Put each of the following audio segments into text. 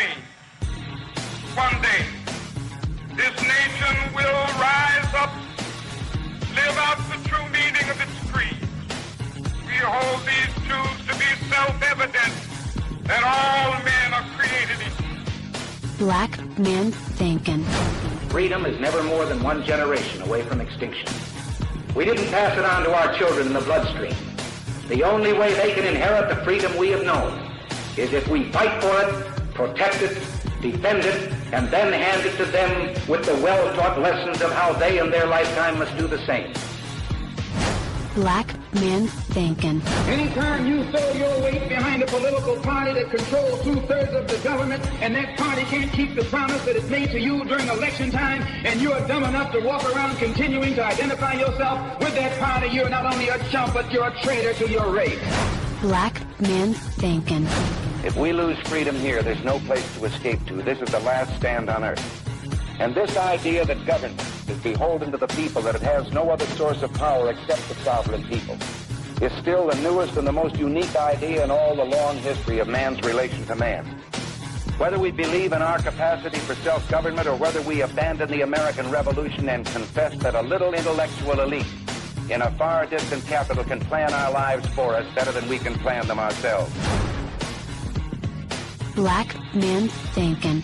dream. One day, this nation will rise up, live out the true meaning of its creed. We hold these truths to be self-evident, that all men are created equal. Black Man Thinkin. Freedom is never more than one generation away from extinction. We didn't pass it on to our children in the bloodstream. The only way they can inherit the freedom we have known is if we fight for it, protect it, defend it, and then hand it to them with the well-taught lessons of how they in their lifetime must do the same. Black Man Thinkin. Anytime you throw your weight behind a political party that controls 2/3 of the government, and that party can't keep the promise that it made to you during election time, and you are dumb enough to walk around continuing to identify yourself with that party, you're not only a chump, but you're a traitor to your race. Black Man Thinkin. If we lose freedom here, there's no place to escape to. This is the last stand on earth. And this idea that government is beholden to the people, that it has no other source of power except the sovereign people, is still the newest and the most unique idea in all the long history of man's relation to man. Whether we believe in our capacity for self-government or whether we abandon the American Revolution and confess that a little intellectual elite in a far distant capital can plan our lives for us better than we can plan them ourselves. Black Man Thinkin.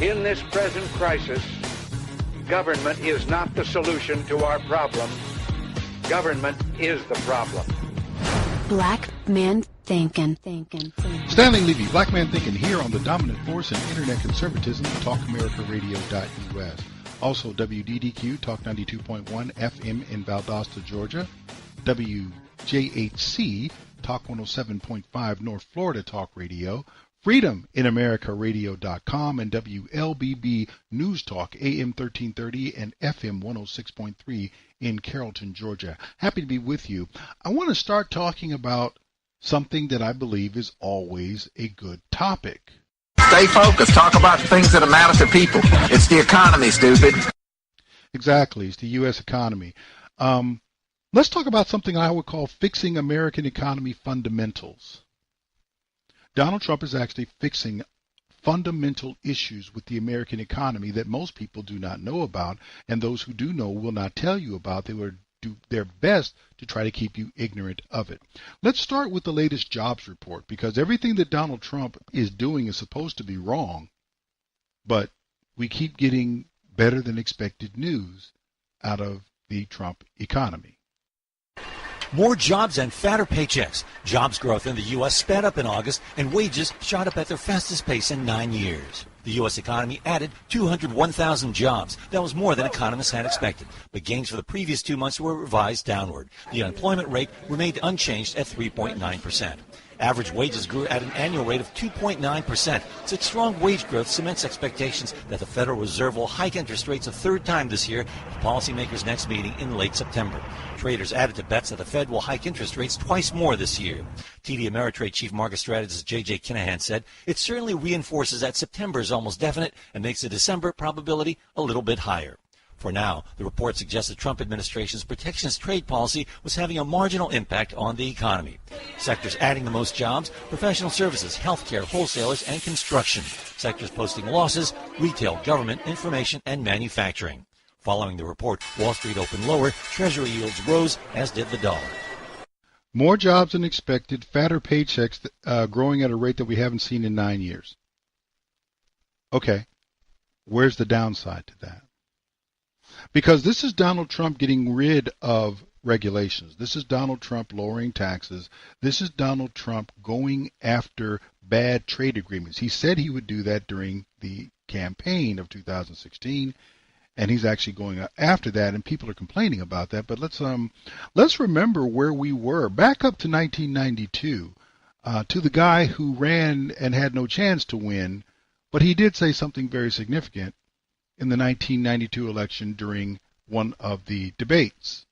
In this present crisis, government is not the solution to our problem. Government is the problem. Black Man Thinkin. Stanley, Levy, Black Man Thinkin here on the dominant force in internet conservatism, TalkAmericaRadio.us. Also WDDQ, Talk 92.1 FM in Valdosta, Georgia. WJHC, Talk 107.5 North Florida Talk Radio. FreedomInAmericaRadio.com and WLBB News Talk, AM 1330 and FM 106.3 in Carrollton, Georgia. Happy to be with you. I want to start talking about something that I believe is always a good topic. Stay focused. Talk about things that matter to people. It's the economy, stupid. Exactly. It's the U.S. economy. Let's talk about something I would call fixing American economy fundamentals. Donald Trump is actually fixing fundamental issues with the American economy that most people do not know about, and those who do know will not tell you about. They will do their best to try to keep you ignorant of it. Let's start with the latest jobs report, because everything that Donald Trump is doing is supposed to be wrong, but we keep getting better than expected news out of the Trump economy. More jobs and fatter paychecks. Jobs growth in the U.S. sped up in August, and wages shot up at their fastest pace in 9 years. The U.S. economy added 201,000 jobs. That was more than economists had expected, but gains for the previous 2 months were revised downward. The unemployment rate remained unchanged at 3.9%. Average wages grew at an annual rate of 2.9%. Such strong wage growth cements expectations that the Federal Reserve will hike interest rates a third time this year at policymakers' next meeting in late September. Traders added to bets that the Fed will hike interest rates twice more this year. TD Ameritrade Chief Market Strategist J.J. Kinahan said, it certainly reinforces that September is almost definite and makes the December probability a little bit higher. For now, the report suggests the Trump administration's protectionist trade policy was having a marginal impact on the economy. Sectors adding the most jobs: professional services, healthcare, wholesalers, and construction. Sectors posting losses: retail, government, information, and manufacturing. Following the report, Wall Street opened lower, Treasury yields rose, as did the dollar. More jobs than expected, fatter paychecks growing at a rate that we haven't seen in 9 years. Okay, where's the downside to that? Because this is Donald Trump getting rid of regulations. This is Donald Trump lowering taxes. This is Donald Trump going after bad trade agreements. He said he would do that during the campaign of 2016, and he's actually going after that, and people are complaining about that. But let's remember where we were. Back up to 1992, to the guy who ran and had no chance to win, but he did say something very significant in the 1992 election during one of the debates.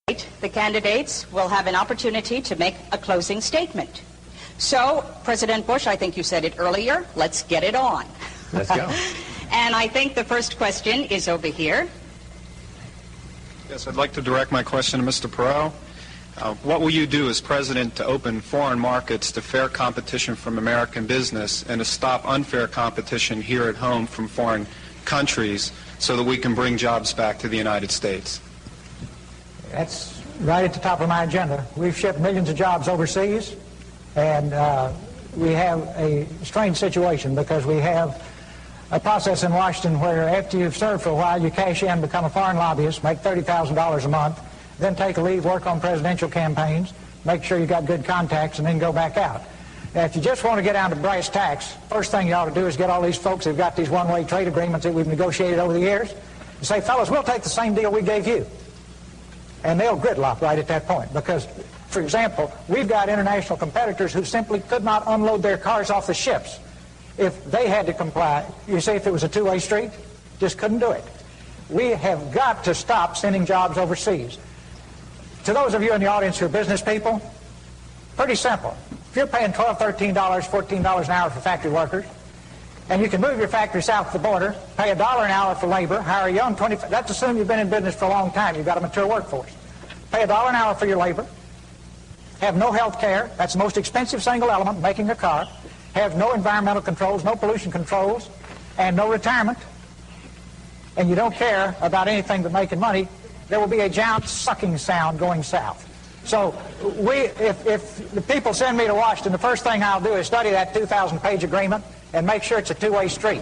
The candidates will have an opportunity to make a closing statement. So, President Bush, I think you said it earlier, let's get it on. Let's go. And I think the first question is over here. Yes, I'd like to direct my question to Mr. Perot. What will you do as president to open foreign markets to fair competition from American business and to stop unfair competition here at home from foreign countries so that we can bring jobs back to the United States? That's right at the top of my agenda. We've shipped millions of jobs overseas, and we have a strange situation because we have a process in Washington where after you've served for a while, you cash in, become a foreign lobbyist, make $30,000 a month, then take a leave, work on presidential campaigns, make sure you got good contacts, and then go back out. Now, if you just want to get down to brass tacks, first thing you ought to do is get all these folks who've got these one-way trade agreements that we've negotiated over the years and say, fellas, we'll take the same deal we gave you. And they'll gridlock right at that point because, for example, we've got international competitors who simply could not unload their cars off the ships if they had to comply. You see, if it was a two-way street, just couldn't do it. We have got to stop sending jobs overseas. To those of you in the audience who are business people, pretty simple. If you're paying $12, $13, $14 an hour for factory workers, and you can move your factory south of the border, pay $1 an hour for labor, hire a young 25, let's assume you've been in business for a long time, you've got a mature workforce. Pay $1 an hour for your labor, have no health care, that's the most expensive single element, making a car, have no environmental controls, no pollution controls, and no retirement, and you don't care about anything but making money, there will be a giant sucking sound going south. So if the people send me to Washington, the first thing I'll do is study that 2,000-page agreement and make sure it's a two-way street.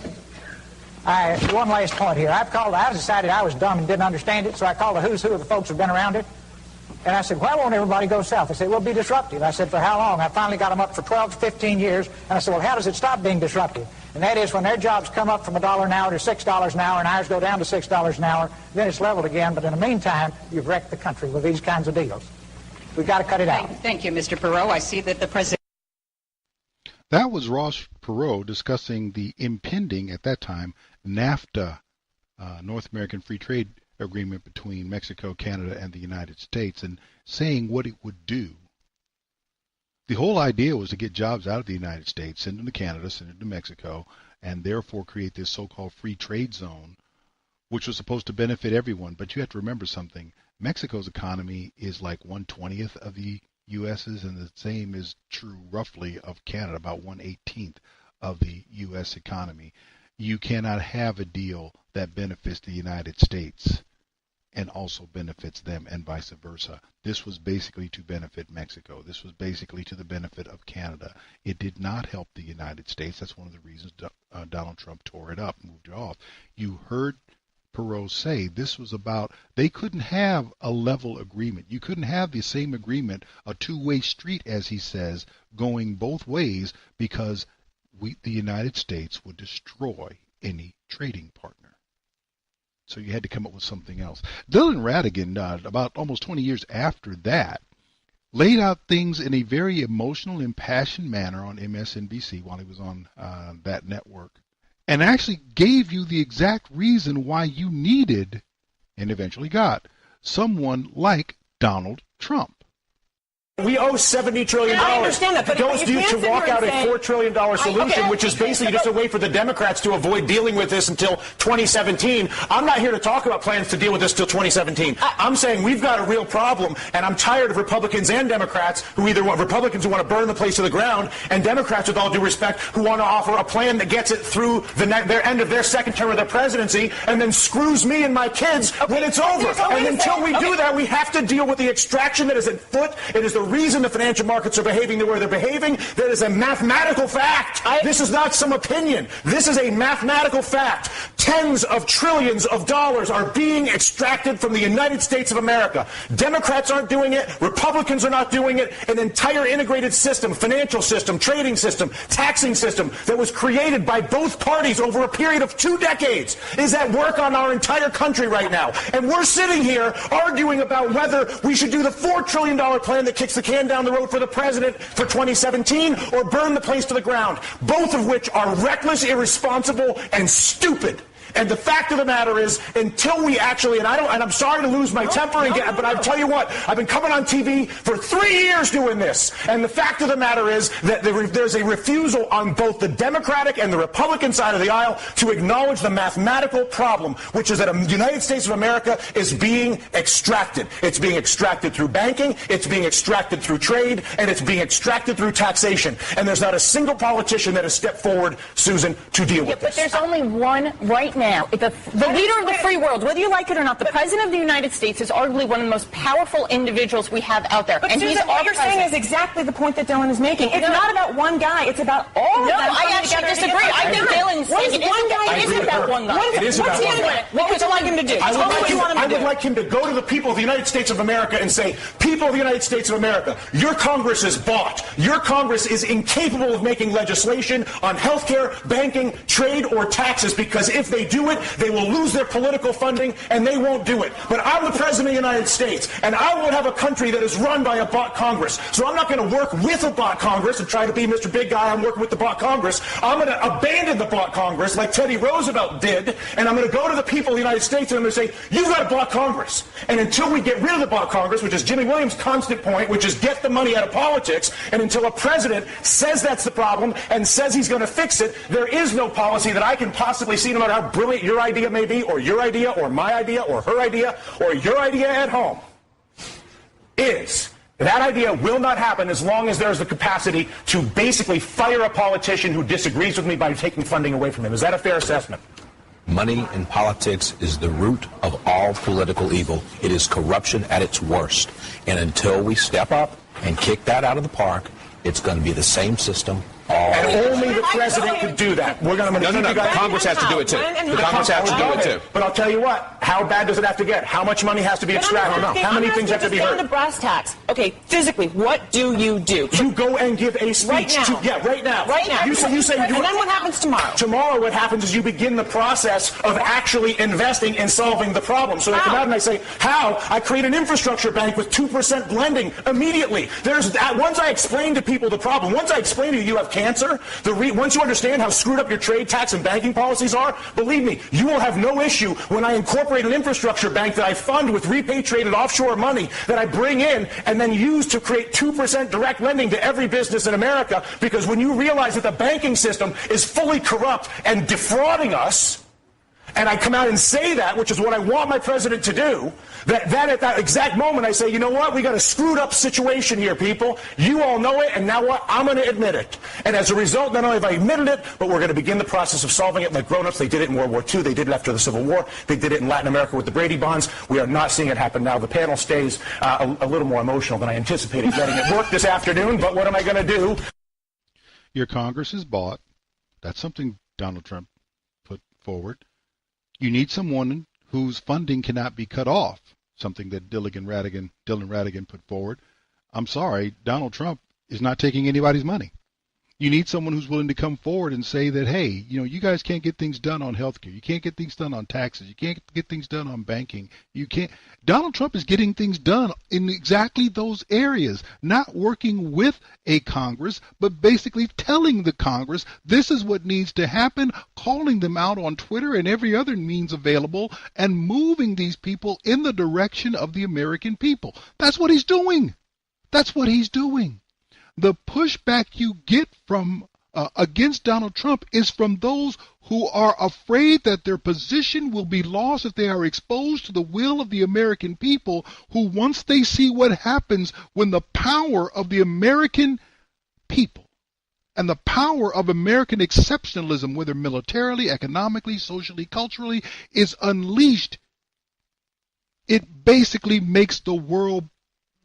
One last point here. I decided I was dumb and didn't understand it, so I called a who's who of the folks who've been around it. And I said, why won't everybody go south? They said, we'll be disruptive. I said, for how long? I finally got them up for 12 to 15 years. And I said, well, how does it stop being disruptive? And that is when their jobs come up from $1 an hour to $6 an hour and ours go down to $6 an hour, then it's leveled again. But in the meantime, you've wrecked the country with these kinds of deals. We've got to cut it out. Thank you, Mr. Perot. I see that the president... That was Ross Perot discussing the impending, at that time, NAFTA, North American Free Trade Agreement between Mexico, Canada, and the United States, and saying what it would do. The whole idea was to get jobs out of the United States, send them to Canada, send them to Mexico, and therefore create this so-called free trade zone, which was supposed to benefit everyone. But you have to remember something. Mexico's economy is like 1/20th of the U.S.'s, and the same is true roughly of Canada, about 1/18th of the U.S. economy. You cannot have a deal that benefits the United States and also benefits them, and vice versa. This was basically to benefit Mexico. This was basically to the benefit of Canada. It did not help the United States. That's one of the reasons Donald Trump tore it up, moved it off. You heard Perot say this was about, they couldn't have a level agreement. You couldn't have the same agreement, a two-way street, as he says, going both ways, because the United States would destroy any trading partner. So you had to come up with something else. Dylan Ratigan, about almost 20 years after that, laid out things in a very emotional, impassioned manner on MSNBC while he was on that network, and actually gave you the exact reason why you needed, and eventually got, someone like Donald Trump. We owe $70 trillion. I understand that, but goes due to walk out a $4 trillion solution, which is basically just a way for the Democrats to avoid dealing with this until 2017. I'm not here to talk about plans to deal with this till 2017. I'm saying we've got a real problem, and I'm tired of Republicans and Democrats who either want Republicans who want to burn the place to the ground, and Democrats, with all due respect, who want to offer a plan that gets it through their end of their second term of their presidency, and then screws me and my kids when it's over. And until we do that, we have to deal with the extraction that is at foot. It is the reason the financial markets are behaving the way they're behaving. That is a mathematical fact. This is not some opinion. This is a mathematical fact. Tens of trillions of dollars are being extracted from the United States of America. Democrats aren't doing it. Republicans are not doing it. An entire integrated system, financial system, trading system, taxing system that was created by both parties over a period of 2 decades is at work on our entire country right now. And we're sitting here arguing about whether we should do the $4 trillion plan that kicks the can down the road for the president for 2017 or burn the place to the ground, both of which are reckless, irresponsible, and stupid. And the fact of the matter is, until we actually, and I'm sorry to lose my temper, but I tell you what, I've been coming on TV for 3 years doing this. And the fact of the matter is that there's a refusal on both the Democratic and the Republican side of the aisle to acknowledge the mathematical problem, which is that the United States of America is being extracted. It's being extracted through banking, it's being extracted through trade, and it's being extracted through taxation. And there's not a single politician that has stepped forward, Susan, to deal with this. But there's only one right now. The leader of the free world, whether you like it or not, the President of the United States is arguably one of the most powerful individuals we have out there. But and Susan, what you're saying is exactly the point that Dylan is making. It's not about one guy. It's about all of them. No, I actually disagree. I think Dylan's saying it isn't about one guy. It is about one guy. What would you like him to do? I would like him to go to the people of the United States of America and say, people of the United States of America, your Congress is bought. Your Congress is incapable of making legislation on health care, banking, trade, or taxes, because if they do it, they will lose their political funding, and they won't do it. But I'm the President of the United States, and I won't have a country that is run by a bought Congress. So I'm not going to work with a bought Congress and try to be Mr. Big Guy. I'm working with the bought Congress. I'm going to abandon the bought Congress like Teddy Roosevelt did, and I'm going to go to the people of the United States and I'm going to say, you've got a bought Congress. And until we get rid of the bought Congress, which is Jimmy Williams' constant point, which is get the money out of politics, and until a president says that's the problem and says he's going to fix it, there is no policy that I can possibly see, no matter how brilliant your idea may be, or your idea, or my idea, or her idea, or your idea at home, is that idea will not happen as long as there's the capacity to basically fire a politician who disagrees with me by taking funding away from him. Is that a fair assessment? Money in politics is the root of all political evil. It is corruption at its worst. And until we step up and kick that out of the park, it's going to be the same system. And only the president could do that. We're going to No. Congress has to do it too. The Congress has to do it too. But I'll tell you what. How bad does it have to get? How much money has to be extracted? How many things have to be heard? The brass tacks. Okay, physically, what do? You go and give a speech. Right now. Right now. Right now. You say. And then what happens tomorrow? Tomorrow, what happens is you begin the process of actually investing in solving the problem. So I come out and I say, how? I create an infrastructure bank with 2% blending immediately. Once I explain to people the problem, once I explain to you have cancer, once you understand how screwed up your trade, tax, and banking policies are, believe me, you will have no issue when I incorporate an infrastructure bank that I fund with repatriated offshore money that I bring in and then use to create 2% direct lending to every business in America. Because when you realize that the banking system is fully corrupt and defrauding us, and I come out and say that, which is what I want my president to do, that at that exact moment I say, you know what, we got a screwed up situation here, people. You all know it, and now what? I'm going to admit it. And as a result, not only have I admitted it, but we're going to begin the process of solving it like grown-ups. They did it in World War II. They did it after the Civil War. They did it in Latin America with the Brady Bonds. We are not seeing it happen now. The panel stays a little more emotional than I anticipated getting at work this afternoon, but what am I going to do? Your Congress is bought. That's something Donald Trump put forward. You need someone whose funding cannot be cut off, something that Dylan Radigan put forward. I'm sorry, Donald Trump is not taking anybody's money. You need someone who's willing to come forward and say that, hey, you guys can't get things done on healthcare. You can't get things done on taxes. You can't get things done on banking. You can't. Donald Trump is getting things done in exactly those areas, not working with a Congress, but basically telling the Congress this is what needs to happen, calling them out on Twitter and every other means available, and moving these people in the direction of the American people. That's what he's doing. That's what he's doing. The pushback you get from against Donald Trump is from those who are afraid that their position will be lost if they are exposed to the will of the American people, who once they see what happens when the power of the American people and the power of American exceptionalism, whether militarily, economically, socially, culturally, is unleashed, it basically makes the world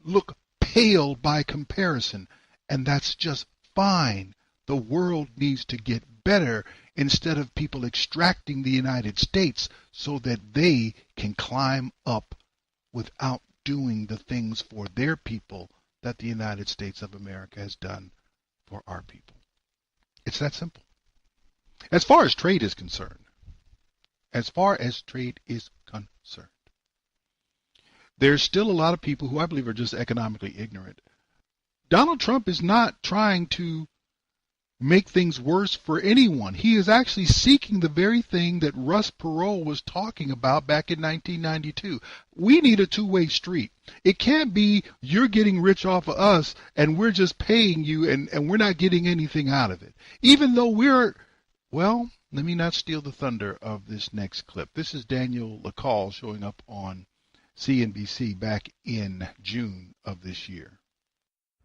look pale by comparison. And that's just fine. The world needs to get better instead of people extracting the United States so that they can climb up without doing the things for their people that the United States of America has done for our people. It's that simple. As far as trade is concerned, there's still a lot of people who I believe are just economically ignorant. Donald Trump is not trying to make things worse for anyone. He is actually seeking the very thing that Russ Perot was talking about back in 1992. We need a two-way street. It can't be you're getting rich off of us and we're just paying you and we're not getting anything out of it. Even though well, let me not steal the thunder of this next clip. This is Daniel LaCalle showing up on CNBC back in June of this year.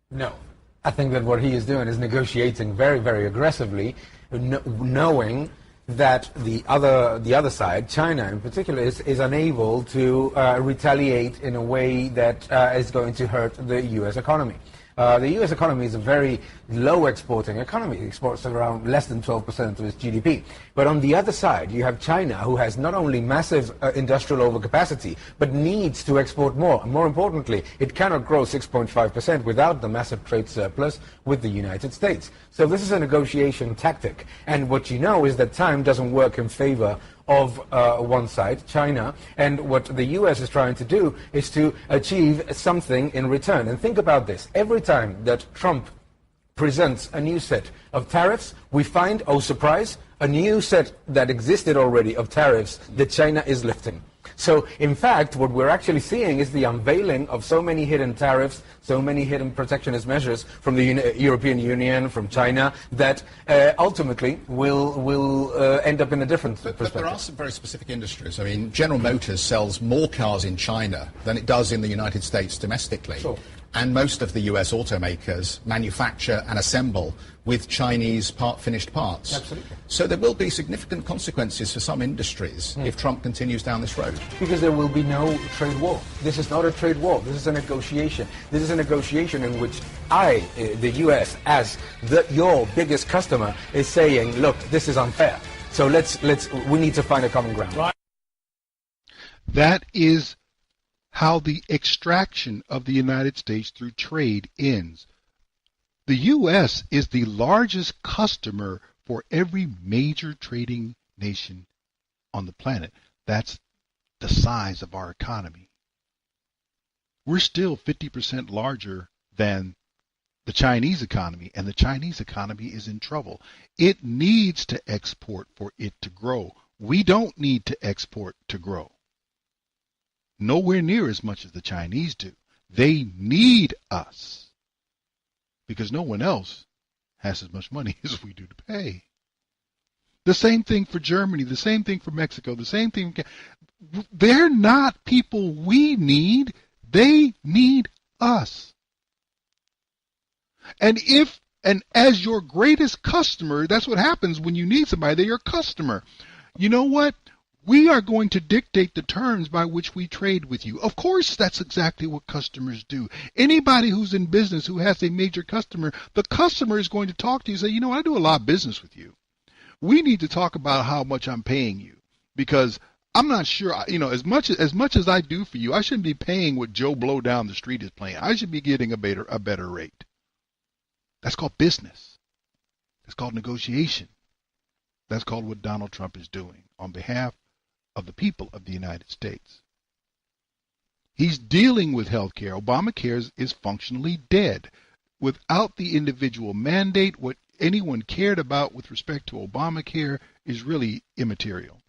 No. I think that what he is doing is negotiating very, very aggressively, knowing that the other side, China in particular, is unable to retaliate in a way that is going to hurt the U.S. economy. The U.S. economy is a very low exporting economy. It exports around less than 12% of its GDP. But on the other side, you have China, who has not only massive industrial overcapacity, but needs to export more. And more importantly, it cannot grow 6.5% without the massive trade surplus with the United States. So this is a negotiation tactic. And what you know is that time doesn't work in favor of one side, China, and what the U.S. is trying to do is to achieve something in return. And think about this. Every time that Trump presents a new set of tariffs, we find, oh surprise, a new set that existed already of tariffs that China is lifting. So, in fact, what we're actually seeing is the unveiling of so many hidden tariffs, so many hidden protectionist measures from the European Union, from China, that ultimately will end up in a different perspective. But there are some very specific industries. I mean, General Motors sells more cars in China than it does in the United States domestically. Sure. And most of the US automakers manufacture and assemble with Chinese finished parts. Absolutely. So there will be significant consequences for some industries if Trump continues down this road. Because there will be no trade war. This is not a trade war. This is a negotiation. This is a negotiation in which the US, as your biggest customer, is saying, look, this is unfair. So we need to find a common ground. Right. That is how the extraction of the United States through trade ends. The U.S. is the largest customer for every major trading nation on the planet. That's the size of our economy. We're still 50% larger than the Chinese economy, and the Chinese economy is in trouble. It needs to export for it to grow. We don't need to export to grow. Nowhere near as much as the Chinese do. They need us because no one else has as much money as we do to pay. The same thing for Germany, the same thing for Mexico, the same thing. They're not people we need. They need us. And as your greatest customer, that's what happens when you need somebody. They're your customer. You know what? We are going to dictate the terms by which we trade with you. Of course, that's exactly what customers do. Anybody who's in business who has a major customer, the customer is going to talk to you and say, you know, I do a lot of business with you. We need to talk about how much I'm paying you because I'm not sure, you know, as much as I do for you, I shouldn't be paying what Joe Blow down the street is paying. I should be getting a better rate. That's called business. That's called negotiation. That's called what Donald Trump is doing on behalf of the people of the United States. He's dealing with health care. Obamacare is functionally dead. Without the individual mandate, what anyone cared about with respect to Obamacare is really immaterial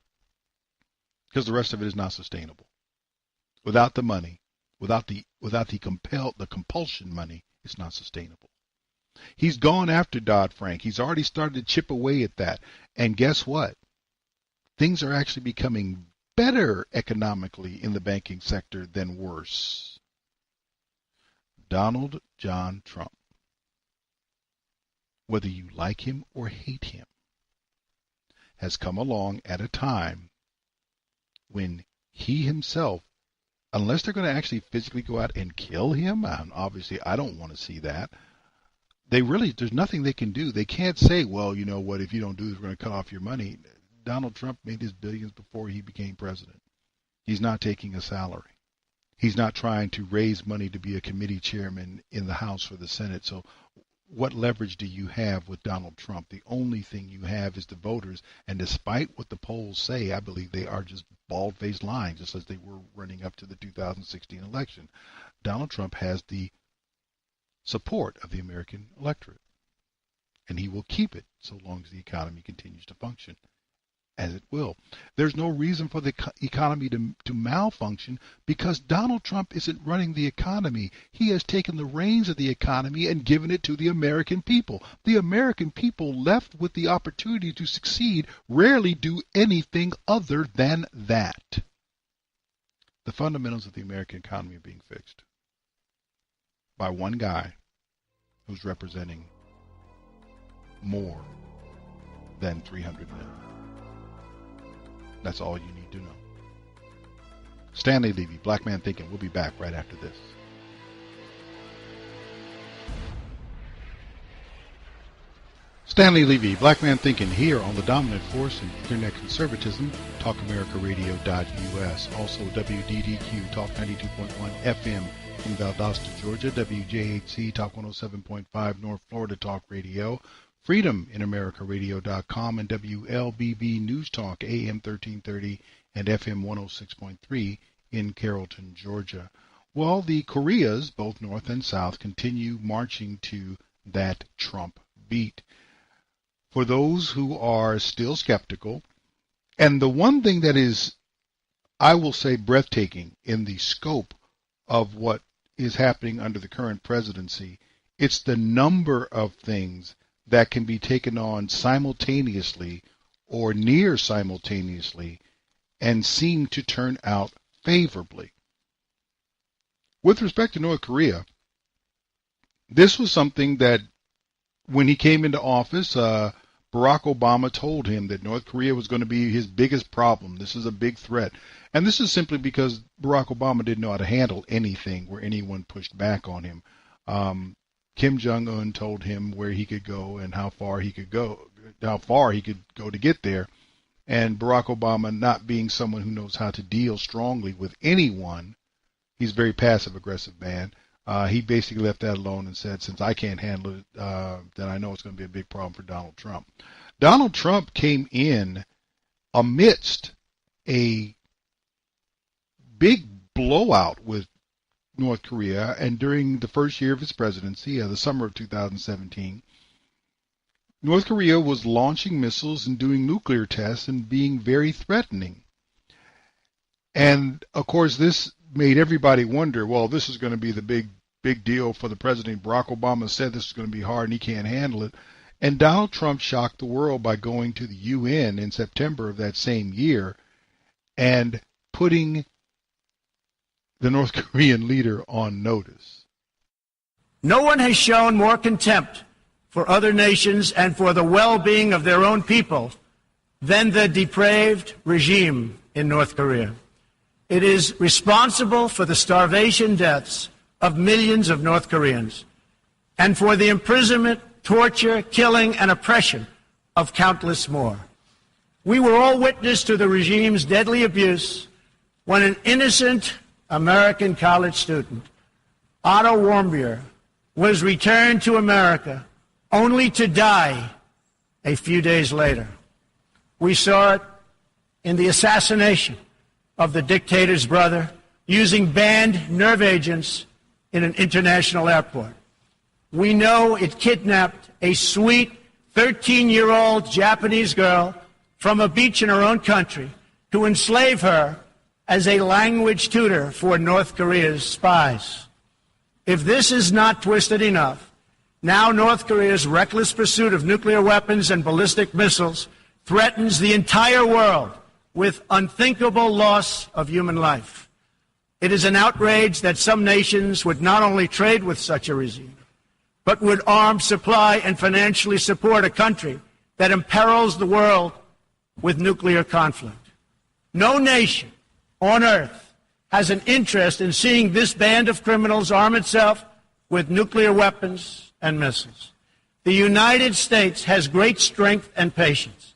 because the rest of it is not sustainable. Without the money, without the compulsion money, it's not sustainable. He's gone after Dodd-Frank. He's already started to chip away at that. And guess what? Things are actually becoming better economically in the banking sector than worse. Donald John Trump, whether you like him or hate him, has come along at a time when he himself, unless they're going to actually physically go out and kill him, and obviously I don't want to see that, there's nothing they can do. They can't say, well, you know what, if you don't do this, we're going to cut off your money. Donald Trump made his billions before he became president. He's not taking a salary. He's not trying to raise money to be a committee chairman in the House or the Senate. So what leverage do you have with Donald Trump? The only thing you have is the voters. And despite what the polls say, I believe they are just bald-faced lying, just as they were running up to the 2016 election. Donald Trump has the support of the American electorate. and he will keep it so long as the economy continues to function, as it will. There's no reason for the economy to malfunction because Donald Trump isn't running the economy. He has taken the reins of the economy and given it to the American people. The American people, left with the opportunity to succeed, rarely do anything other than that. The fundamentals of the American economy are being fixed by one guy who's representing more than 300 million. That's all you need to know. Stanley, Levy, Black Man Thinking. We'll be back right after this. Stanley Levy, Black Man Thinking, here on the dominant force in internet conservatism, TalkAmericaRadio.us. Also WDDQ, Talk 92.1 FM in Valdosta, Georgia. WJHC, Talk 107.5 North Florida Talk Radio. FreedomInAmericaRadio.com and WLBB News Talk, AM 1330 and FM 106.3 in Carrollton, Georgia. Well, the Koreas, both North and South, continue marching to that Trump beat. For those who are still skeptical, and the one thing that is, I will say, breathtaking in the scope of what is happening under the current presidency, it's the number of things that can be taken on simultaneously or near simultaneously and seem to turn out favorably. With respect to North Korea, this was something that when he came into office, Barack Obama told him that North Korea was going to be his biggest problem. This is a big threat. And this is simply because Barack Obama didn't know how to handle anything where anyone pushed back on him. Kim Jong-un told him where he could go and how far he could go to get there. And Barack Obama, not being someone who knows how to deal strongly with anyone, he's a very passive-aggressive man. He basically left that alone and said, since I can't handle it, then I know it's going to be a big problem for Donald Trump. Donald Trump came in amidst a big blowout with North Korea, and during the first year of his presidency, the summer of 2017, North Korea was launching missiles and doing nuclear tests and being very threatening. And, of course, this made everybody wonder, well, this is going to be the big deal for the president. Barack Obama said this is going to be hard and he can't handle it. And Donald Trump shocked the world by going to the UN in September of that same year and putting the North Korean leader on notice. No one has shown more contempt for other nations and for the well-being of their own people than the depraved regime in North Korea. It is responsible for the starvation deaths of millions of North Koreans and for the imprisonment, torture, killing, and oppression of countless more. We were all witness to the regime's deadly abuse when an innocent American college student, Otto Warmbier, was returned to America only to die a few days later. We saw it in the assassination of the dictator's brother using banned nerve agents in an international airport. We know it kidnapped a sweet 13-year-old Japanese girl from a beach in her own country to enslave her as a language tutor for North Korea's spies. If this is not twisted enough, now North Korea's reckless pursuit of nuclear weapons and ballistic missiles threatens the entire world with unthinkable loss of human life. It is an outrage that some nations would not only trade with such a regime, but would arm, supply, and financially support a country that imperils the world with nuclear conflict. No nation on earth has an interest in seeing this band of criminals arm itself with nuclear weapons and missiles. The United States has great strength and patience,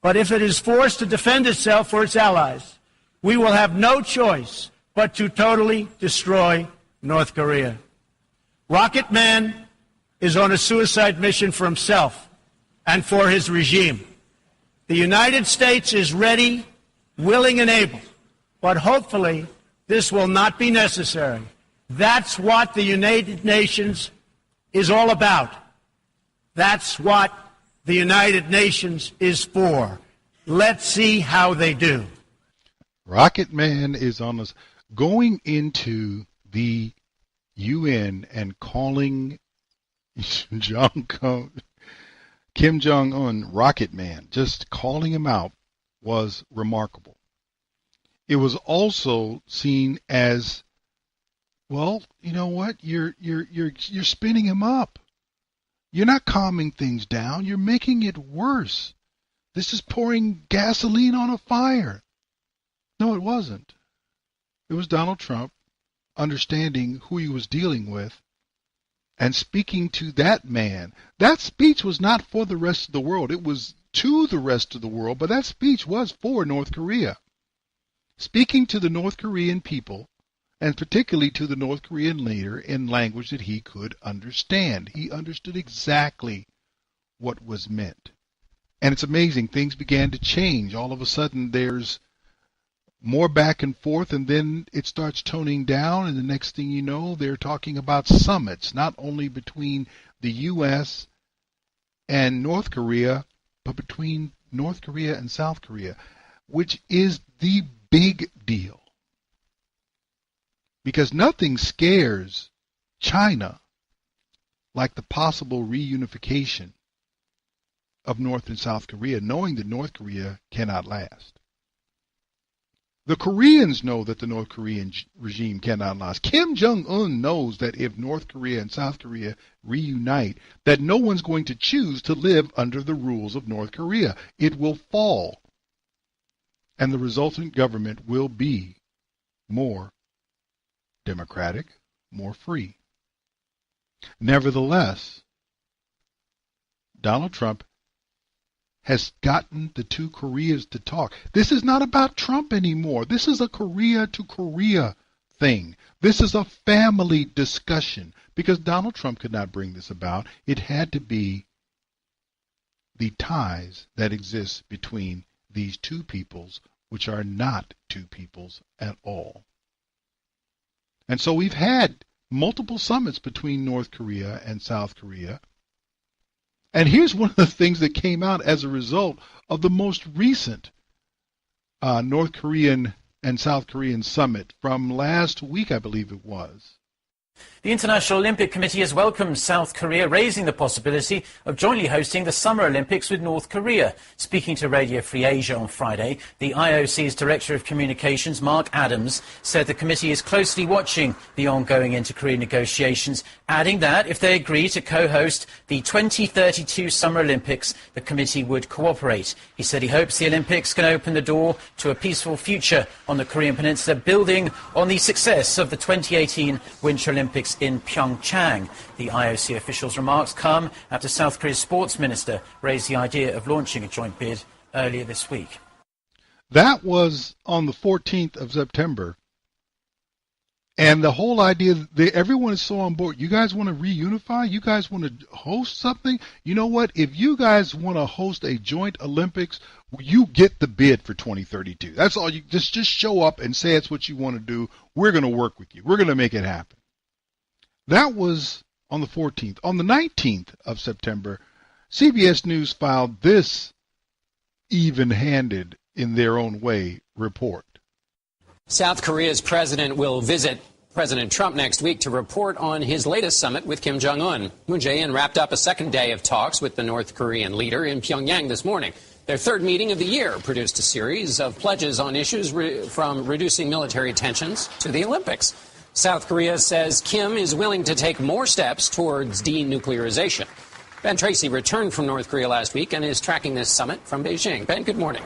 but if it is forced to defend itself or its allies, we will have no choice but to totally destroy North Korea. Rocket Man is on a suicide mission for himself and for his regime. The United States is ready, willing, and able, but hopefully this will not be necessary. That's what the United Nations is all about. That's what the United Nations is for. Let's see how they do. Rocket Man is on us, going into the UN and calling Kim Jong-un Rocket Man. Just calling him out was remarkable. It was also seen as, well, you know what? You're spinning him up. You're not calming things down. You're making it worse. This is pouring gasoline on a fire. No, it wasn't. It was Donald Trump understanding who he was dealing with and speaking to that man. That speech was not for the rest of the world. It was to the rest of the world, but that speech was for North Korea. Speaking to the North Korean people, and particularly to the North Korean leader in language that he could understand. He understood exactly what was meant. And it's amazing. Things began to change. All of a sudden, there's more back and forth, and then it starts toning down, and the next thing you know, they're talking about summits, not only between the U.S. and North Korea, but between North Korea and South Korea, which is the big deal. Because nothing scares China like the possible reunification of North and South Korea, knowing that North Korea cannot last. The Koreans know that the North Korean regime cannot last. Kim Jong-un knows that if North Korea and South Korea reunite, that no one's going to choose to live under the rules of North Korea. It will fall. And the resultant government will be more democratic, more free. Nevertheless, Donald Trump has gotten the two Koreas to talk. This is not about Trump anymore. This is a Korea to Korea thing. This is a family discussion. Because Donald Trump could not bring this about. It had to be the ties that exist between these two peoples, which are not two peoples at all. And so we've had multiple summits between North Korea and South Korea. And here's one of the things that came out as a result of the most recent North Korean and South Korean summit from last week, I believe it was. The International Olympic Committee has welcomed South Korea, raising the possibility of jointly hosting the Summer Olympics with North Korea. Speaking to Radio Free Asia on Friday, the IOC's Director of Communications, Mark Adams, said the committee is closely watching the ongoing inter-Korean negotiations, adding that if they agree to co-host the 2032 Summer Olympics, the committee would cooperate. He said he hopes the Olympics can open the door to a peaceful future on the Korean Peninsula, building on the success of the 2018 Winter Olympics in Pyeongchang. The IOC officials' remarks come after South Korea's sports minister raised the idea of launching a joint bid earlier this week. That was on the 14th of September. And the whole idea that everyone is so on board. You guys want to reunify? You guys want to host something? You know what? If you guys want to host a joint Olympics, you get the bid for 2032. That's all. You just show up and say it's what you want to do. We're going to work with you. We're going to make it happen. That was on the 14th. On the 19th of September, CBS News filed this even-handed, in their own way, report. South Korea's president will visit President Trump next week to report on his latest summit with Kim Jong-un. Moon Jae-in wrapped up a second day of talks with the North Korean leader in Pyongyang this morning. Their third meeting of the year produced a series of pledges on issues from reducing military tensions to the Olympics. South Korea says Kim is willing to take more steps towards denuclearization. Ben Tracy returned from North Korea last week and is tracking this summit from Beijing. Ben, good morning.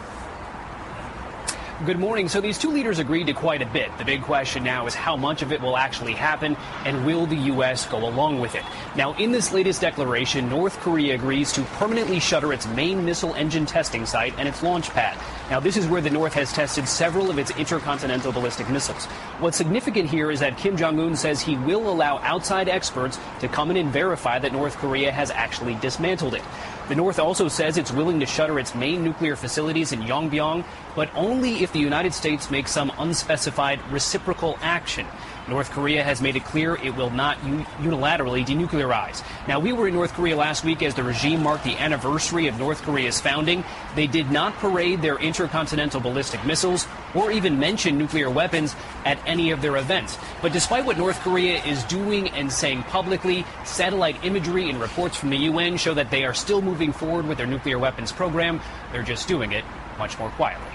Good morning. So these two leaders agreed to quite a bit. The big question now is how much of it will actually happen, and will the U.S. go along with it? Now, in this latest declaration, North Korea agrees to permanently shutter its main missile engine testing site and its launch pad. Now, this is where the North has tested several of its intercontinental ballistic missiles. What's significant here is that Kim Jong-un says he will allow outside experts to come in and verify that North Korea has actually dismantled it. The North also says it's willing to shutter its main nuclear facilities in Yongbyon, but only if the United States makes some unspecified reciprocal action. North Korea has made it clear it will not unilaterally denuclearize. Now, we were in North Korea last week as the regime marked the anniversary of North Korea's founding. They did not parade their intercontinental ballistic missiles or even mention nuclear weapons at any of their events. But despite what North Korea is doing and saying publicly, satellite imagery and reports from the UN show that they are still moving forward with their nuclear weapons program. They're just doing it much more quietly.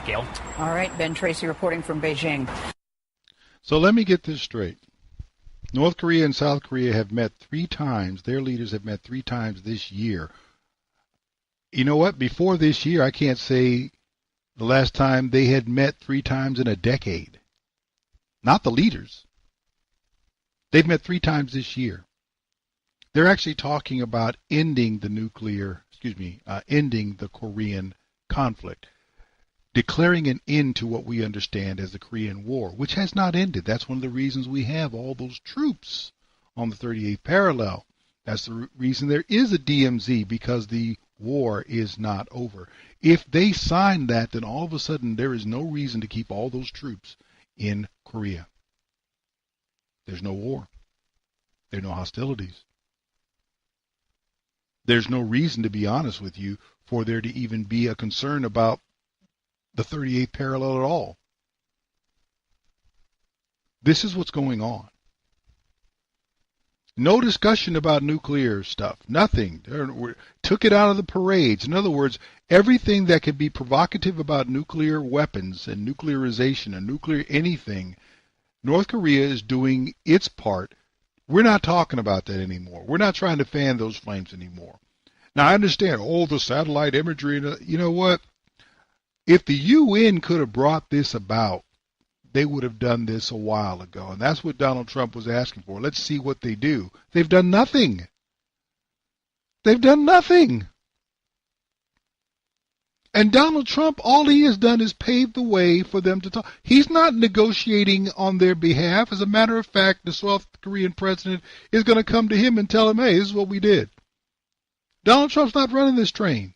Gail? All right, Ben Tracy reporting from Beijing. So let me get this straight. North Korea and South Korea have met 3 times. Their leaders have met 3 times this year. You know what? Before this year, I can't say the last time they had met 3 times in a decade. Not the leaders. They've met 3 times this year. They're actually talking about ending the Korean conflict, declaring an end to what we understand as the Korean War, which has not ended. That's one of the reasons we have all those troops on the 38th parallel. That's the reason there is a DMZ, because the war is not over. If they sign that, then all of a sudden there is no reason to keep all those troops in Korea. There's no war. There are no hostilities. There's no reason, to be honest with you, for there to even be a concern about the 38th parallel at all. This is what's going on. No discussion about nuclear stuff. Nothing. Took it out of the parades. In other words, everything that could be provocative about nuclear weapons and nuclearization and nuclear anything, North Korea is doing its part. We're not talking about that anymore. We're not trying to fan those flames anymore. Now, I understand, the satellite imagery. You know what? If the UN could have brought this about, they would have done this a while ago. And that's what Donald Trump was asking for. Let's see what they do. They've done nothing. They've done nothing. And Donald Trump, all he has done is pave the way for them to talk. He's not negotiating on their behalf. As a matter of fact, the South Korean president is going to come to him and tell him, hey, this is what we did. Donald Trump's not running this train.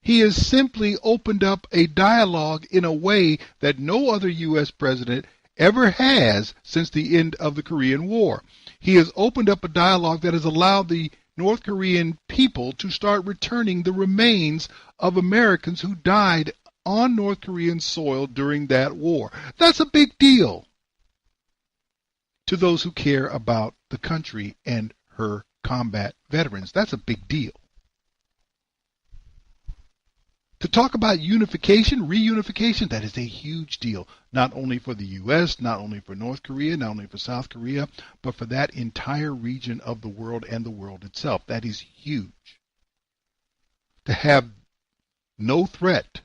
He has simply opened up a dialogue in a way that no other U.S. president ever has since the end of the Korean War. He has opened up a dialogue that has allowed the North Korean people to start returning the remains of Americans who died on North Korean soil during that war. That's a big deal to those who care about the country and her combat veterans. That's a big deal. To talk about unification, reunification, that is a huge deal, not only for the U.S., not only for North Korea, not only for South Korea, but for that entire region of the world and the world itself. That is huge. To have no threat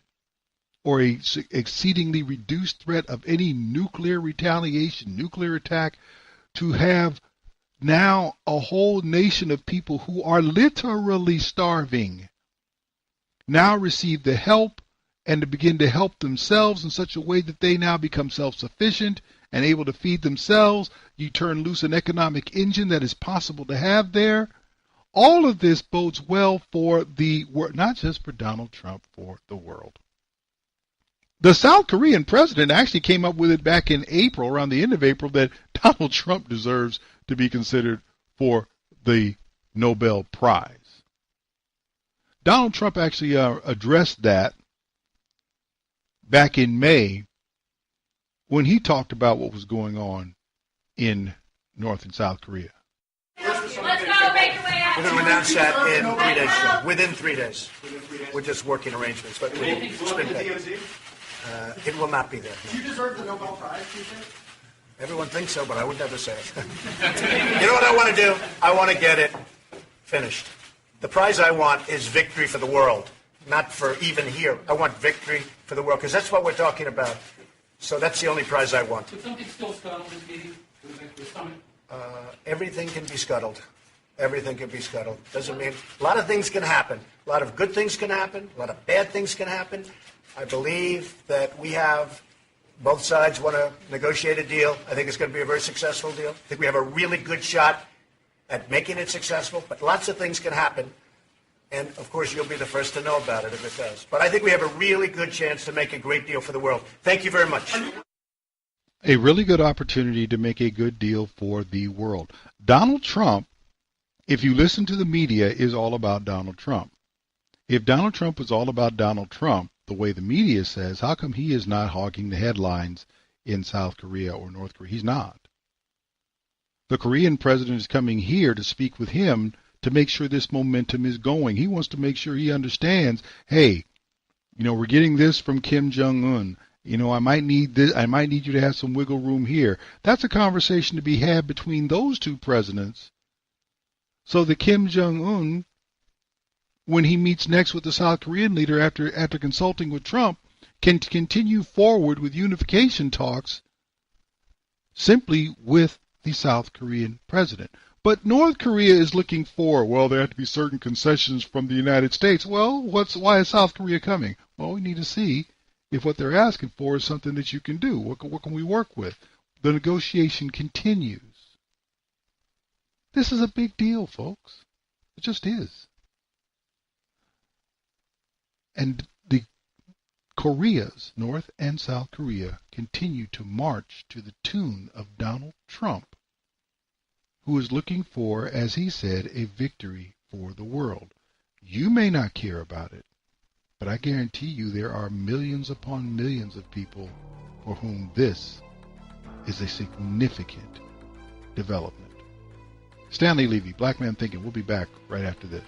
or a exceedingly reduced threat of any nuclear retaliation, nuclear attack, to have now a whole nation of people who are literally starving now receive the help and to begin to help themselves in such a way that they now become self-sufficient and able to feed themselves. You turn loose an economic engine that is possible to have there. All of this bodes well for the world, not just for Donald Trump, for the world. The South Korean president actually came up with it back in April, around the end of April, that Donald Trump deserves to be considered for the Nobel Prize. Donald Trump actually addressed that back in May when he talked about what was going on in North and South Korea. We're going to announce that in 3 days. Within 3 days. We're just working arrangements. But it will not be there. Do you deserve the Nobel Prize, do you think? Everyone thinks so, but I would never say it. You know what I want to do? I want to get it finished. The prize I want is victory for the world, not for even here. I want victory for the world, because that's what we're talking about. So that's the only prize I want. Could something still scuttle this meeting? Everything can be scuttled. Everything can be scuttled. Doesn't mean a lot of things can happen. A lot of good things can happen. A lot of bad things can happen. I believe that we have both sides want to negotiate a deal. I think it's going to be a very successful deal. I think we have a really good shot at making it successful, but lots of things can happen. And, of course, you'll be the first to know about it if it does. But I think we have a really good chance to make a great deal for the world. Thank you very much. A really good opportunity to make a good deal for the world. Donald Trump, if you listen to the media, is all about Donald Trump. If Donald Trump was all about Donald Trump, the way the media says, how come he is not hogging the headlines in South Korea or North Korea? He's not. The Korean president is coming here to speak with him to make sure this momentum is going. He wants to make sure he understands, hey, we're getting this from Kim Jong-un. I might need this. I might need you to have some wiggle room here. That's a conversation to be had between those two presidents. So that Kim Jong-un, when he meets next with the South Korean leader after consulting with Trump, can continue forward with unification talks simply with the South Korean president. But North Korea is looking for, there have to be certain concessions from the United States. Well, why is South Korea coming? Well, we need to see if what they're asking for is something that you can do. What can we work with? The negotiation continues. This is a big deal, folks. It just is. And the Koreas, North and South Korea, continue to march to the tune of Donald Trump, who is looking for, as he said, a victory for the world. You may not care about it, but I guarantee you there are millions upon millions of people for whom this is a significant development. Stanley Levy, Black Man Thinking. We'll be back right after this.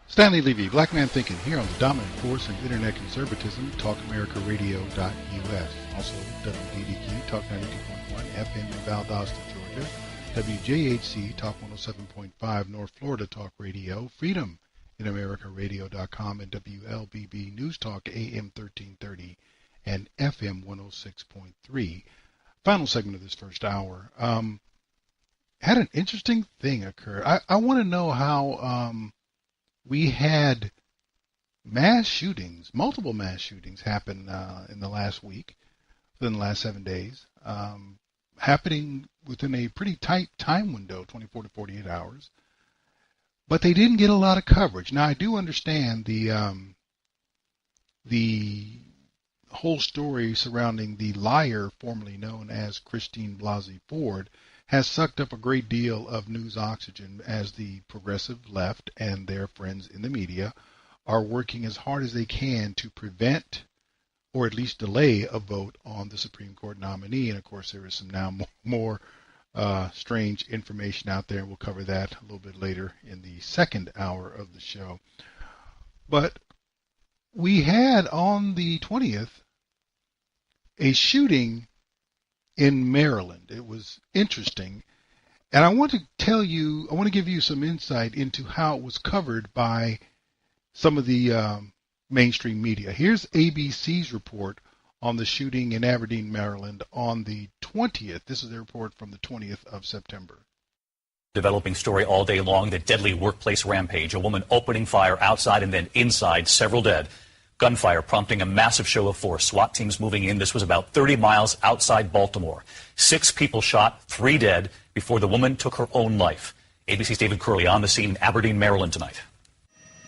Stanley Levy, Black Man Thinking, here on the dominant force in internet conservatism, TalkAmericaRadio.us. Also, WDDQ, Talk 92.1, FM in Valdosta, Georgia. WJHC, Talk 107.5, North Florida Talk Radio. Freedom in AmericaRadio.com, and WLBB News Talk, AM 1330 and FM 106.3. Final segment of this first hour. Had an interesting thing occur. I want to know how we had mass shootings, multiple mass shootings happen in the last week, within the last 7 days, happening within a pretty tight time window, 24 to 48 hours. But they didn't get a lot of coverage. Now, I do understand the whole story surrounding the liar formerly known as Christine Blasey Ford has sucked up a great deal of news oxygen as the progressive left and their friends in the media are working as hard as they can to prevent or at least delay a vote on the Supreme Court nominee. And, of course, there is some now more strange information out there, and we'll cover that a little bit later in the second hour of the show. But we had on the 20th a shooting in Maryland. It was interesting. And I want to give you some insight into how it was covered by some of the mainstream media. Here's ABC's report on the shooting in Aberdeen, Maryland on the 20th. This is a report from the 20th of September. Developing story all day long, the deadly workplace rampage. A woman opening fire outside and then inside, several dead. Gunfire prompting a massive show of force. SWAT teams moving in. This was about 30 miles outside Baltimore. 6 people shot, 3 dead before the woman took her own life. ABC's David Curley on the scene in Aberdeen, Maryland tonight.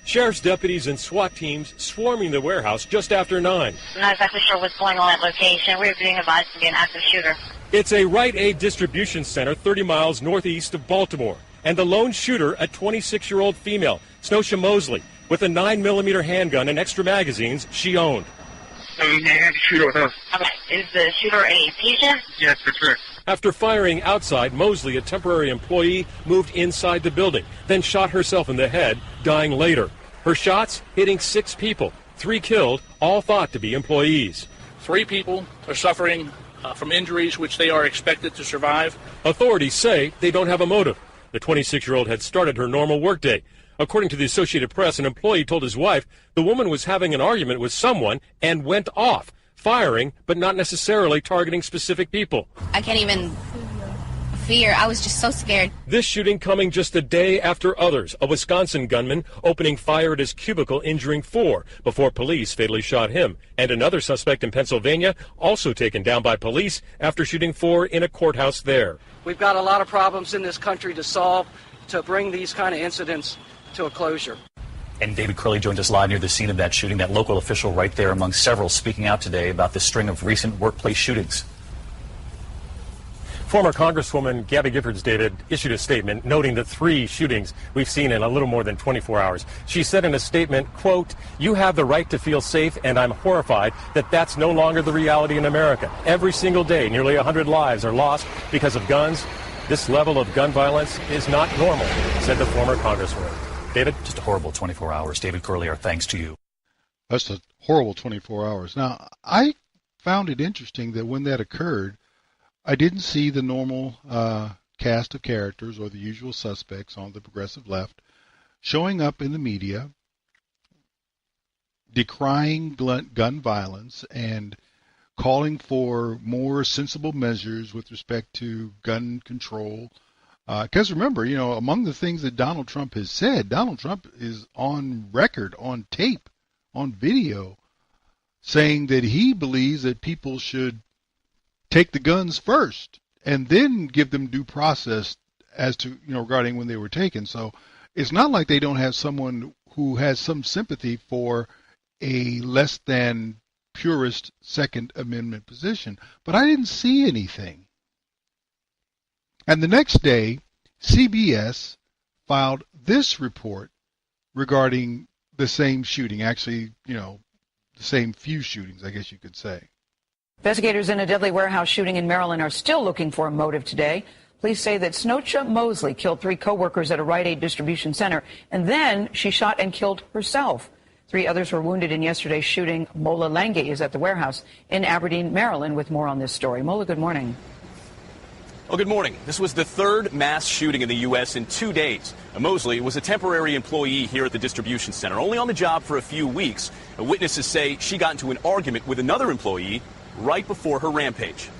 Sheriff's deputies and SWAT teams swarming the warehouse just after 9. I'm not exactly sure what's going on at location. We're being advised to be an active shooter. It's a Rite Aid distribution center 30 miles northeast of Baltimore. And the lone shooter, a 26-year-old female, Snosha Mosley, with a 9mm handgun and extra magazines she owned. Shooter with us. Okay. Is the shooter a patient? Yes, that's correct. After firing outside, Mosley, a temporary employee, moved inside the building, then shot herself in the head, dying later. Her shots hitting 6 people, 3 killed, all thought to be employees. 3 people are suffering from injuries which they are expected to survive. Authorities say they don't have a motive. The 26-year-old had started her normal workday. According to the Associated Press, an employee told his wife the woman was having an argument with someone and went off, firing, but not necessarily targeting specific people. I can't even fear. I was just so scared. This shooting coming just a day after others. A Wisconsin gunman opening fire at his cubicle, injuring 4 before police fatally shot him. And another suspect in Pennsylvania also taken down by police after shooting 4 in a courthouse there. We've got a lot of problems in this country to solve to bring these kind of incidents to a closure. And David Curley joins us live near the scene of that shooting, that local official right there among several speaking out today about the string of recent workplace shootings. Former Congresswoman Gabby Giffords, David, issued a statement noting the 3 shootings we've seen in a little more than 24 hours. She said in a statement, quote, "You have the right to feel safe, and I'm horrified that that's no longer the reality in America. Every single day, nearly 100 lives are lost because of guns. This level of gun violence is not normal," said the former Congresswoman. David? Just a horrible 24 hours. David Curley, our thanks to you. That's a horrible 24 hours. Now, I found it interesting that when that occurred, I didn't see the normal cast of characters or the usual suspects on the progressive left showing up in the media decrying gun violence and calling for more sensible measures with respect to gun control. Because remember, among the things that Donald Trump has said, Donald Trump is on record, on tape, on video, saying that he believes that people should take the guns first and then give them due process as to, regarding when they were taken. So it's not like they don't have someone who has some sympathy for a less than purist Second Amendment position. But I didn't see anything. And the next day, CBS filed this report regarding the same shooting. Actually, the same few shootings, I guess you could say. Investigators in a deadly warehouse shooting in Maryland are still looking for a motive today. Police say that Snocha Mosley killed 3 co-workers at a Rite Aid distribution center, and then she shot and killed herself. 3 others were wounded in yesterday's shooting. Mola Lange is at the warehouse in Aberdeen, Maryland, with more on this story. Mola, good morning. Well, good morning. This was the 3rd mass shooting in the U.S. in 2 days. Mosley was a temporary employee here at the distribution center, only on the job for a few weeks. Witnesses say she got into an argument with another employee right before her rampage.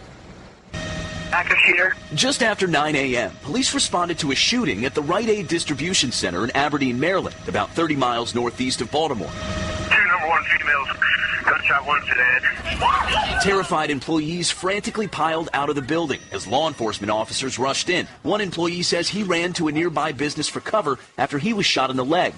Active shooter. Just after 9 a.m., police responded to a shooting at the Rite Aid distribution center in Aberdeen, Maryland, about 30 miles northeast of Baltimore. 2 number 1 females. Gunshot wound to the head. Terrified employees frantically piled out of the building as law enforcement officers rushed in. One employee says he ran to a nearby business for cover after he was shot in the leg.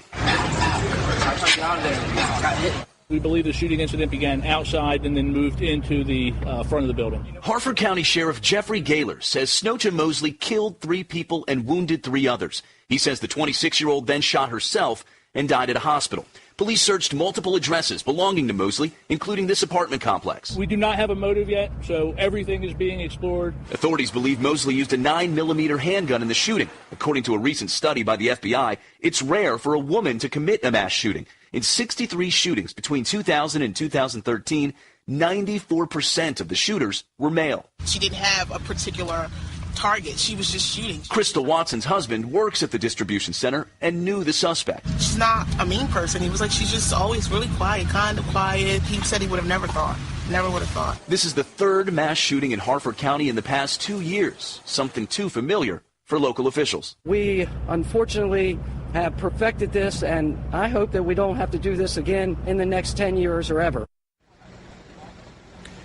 We believe the shooting incident began outside and then moved into the front of the building. Harford County Sheriff Jeffrey Gaylor says Snocha Mosley killed 3 people and wounded 3 others. He says the 26-year-old then shot herself and died at a hospital. Police searched multiple addresses belonging to Mosley, including this apartment complex. We do not have a motive yet, so everything is being explored. Authorities believe Mosley used a 9mm handgun in the shooting. According to a recent study by the FBI, it's rare for a woman to commit a mass shooting. In 63 shootings between 2000 and 2013, 94% of the shooters were male. She didn't have a particular target. She was just shooting. Crystal Watson's husband works at the distribution center and knew the suspect. She's not a mean person. He was like, she's just always really quiet, kind of quiet. He said he would have never thought. Never would have thought. This is the 3rd mass shooting in Harford County in the past 2 years, something too familiar for local officials. We unfortunately have perfected this, and I hope that we don't have to do this again in the next 10 years or ever.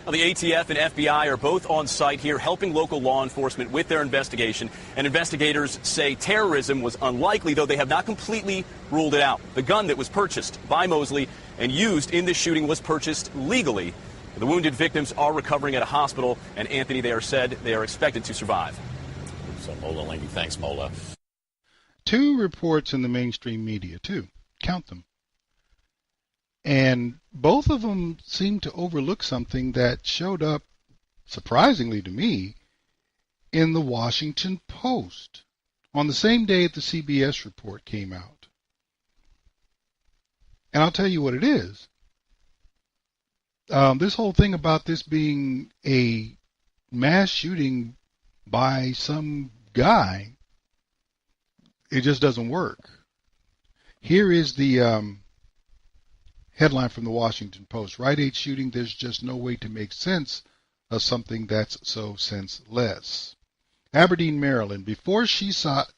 Well, the ATF and FBI are both on site here helping local law enforcement with their investigation. And investigators say terrorism was unlikely, though they have not completely ruled it out. The gun that was purchased by Mosley and used in this shooting was purchased legally. The wounded victims are recovering at a hospital, and Anthony, they are said they are expected to survive. So Mola Lange, thanks, Mola. 2 reports in the mainstream media, 2. Count them. And both of them seem to overlook something that showed up, surprisingly to me, in the Washington Post on the same day that the CBS report came out. And I'll tell you what it is. This whole thing about this being a mass shooting by some guy, it just doesn't work. Here is the headline from the Washington Post. Rite Aid shooting, there's just no way to make sense of something that's so senseless. Aberdeen, Maryland, before she shot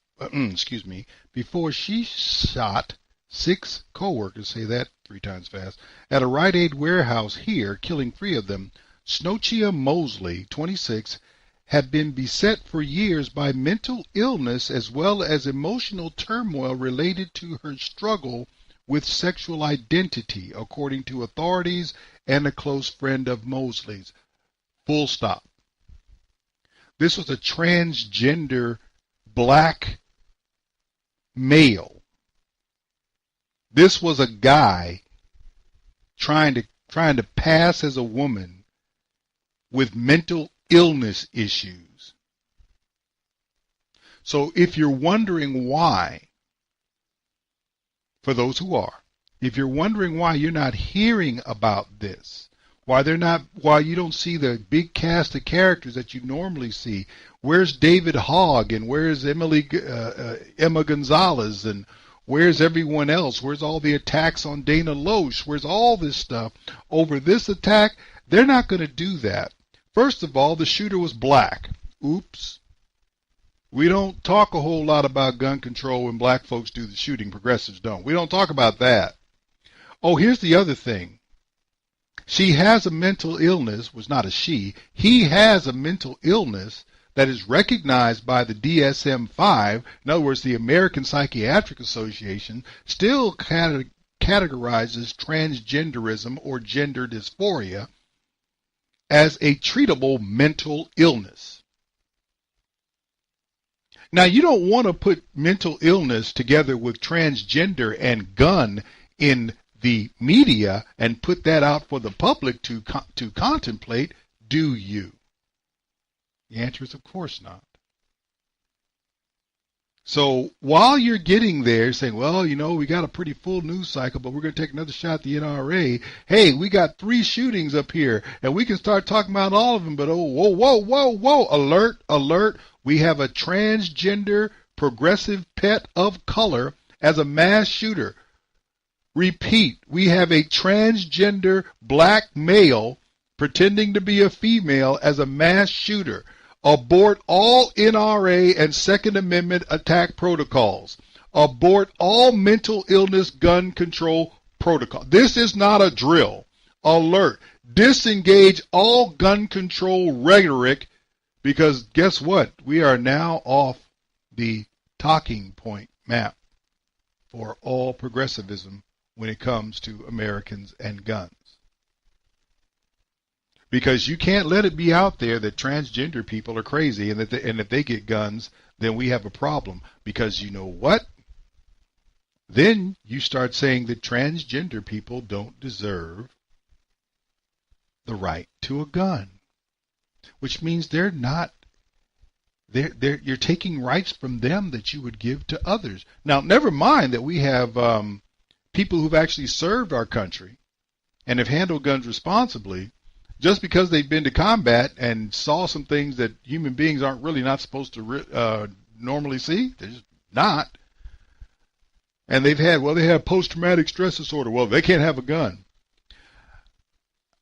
6 co-workers, say that 3 times fast, at a Rite Aid warehouse here, killing 3 of them, Snocha Mosley, 26, had been beset for years by mental illness as well as emotional turmoil related to her struggle with sexual identity, according to authorities and a close friend of Mosley's. Full stop. This was a transgender black male. This was a guy trying to pass as a woman with mental illness issues. So if you're wondering why, for those who are, if you're wondering why you're not hearing about this, why you don't see the big cast of characters that you normally see, where's David Hogg and where's Emma Gonzalez and where's everyone else? Where's all the attacks on Dana Loesch? Where's all this stuff over this attack? They're not going to do that. First of all, the shooter was black. Oops. We don't talk a whole lot about gun control when black folks do the shooting. Progressives don't. We don't talk about that. Oh, here's the other thing. She has a mental illness, was not a she. He has a mental illness that is recognized by the DSM-5, in other words, the American Psychiatric Association, still categorizes transgenderism or gender dysphoria as a treatable mental illness. Now, you don't want to put mental illness together with transgender and gun in the media and put that out for the public to contemplate, do you? The answer is of course not. So while you're getting there saying, well, we got a pretty full news cycle, but we're going to take another shot at the NRA. Hey, we got 3 shootings up here, and we can start talking about all of them, but whoa, alert, alert. We have a transgender progressive pet of color as a mass shooter. Repeat, we have a transgender black male pretending to be a female as a mass shooter. Abort all NRA and Second Amendment attack protocols. Abort all mental illness gun control protocol. This is not a drill. Alert. Disengage all gun control rhetoric, because guess what? We are now off the talking point map for all progressivism when it comes to Americans and guns. Because you can't let it be out there that transgender people are crazy and that if they get guns, then we have a problem. Because you know what? Then you start saying that transgender people don't deserve the right to a gun, which means you're taking rights from them that you would give to others. Now, never mind that we have people who've actually served our country and have handled guns responsibly. Just because they've been to combat and saw some things that human beings aren't really not supposed to normally see, they're just not. And they have post-traumatic stress disorder. Well, they can't have a gun.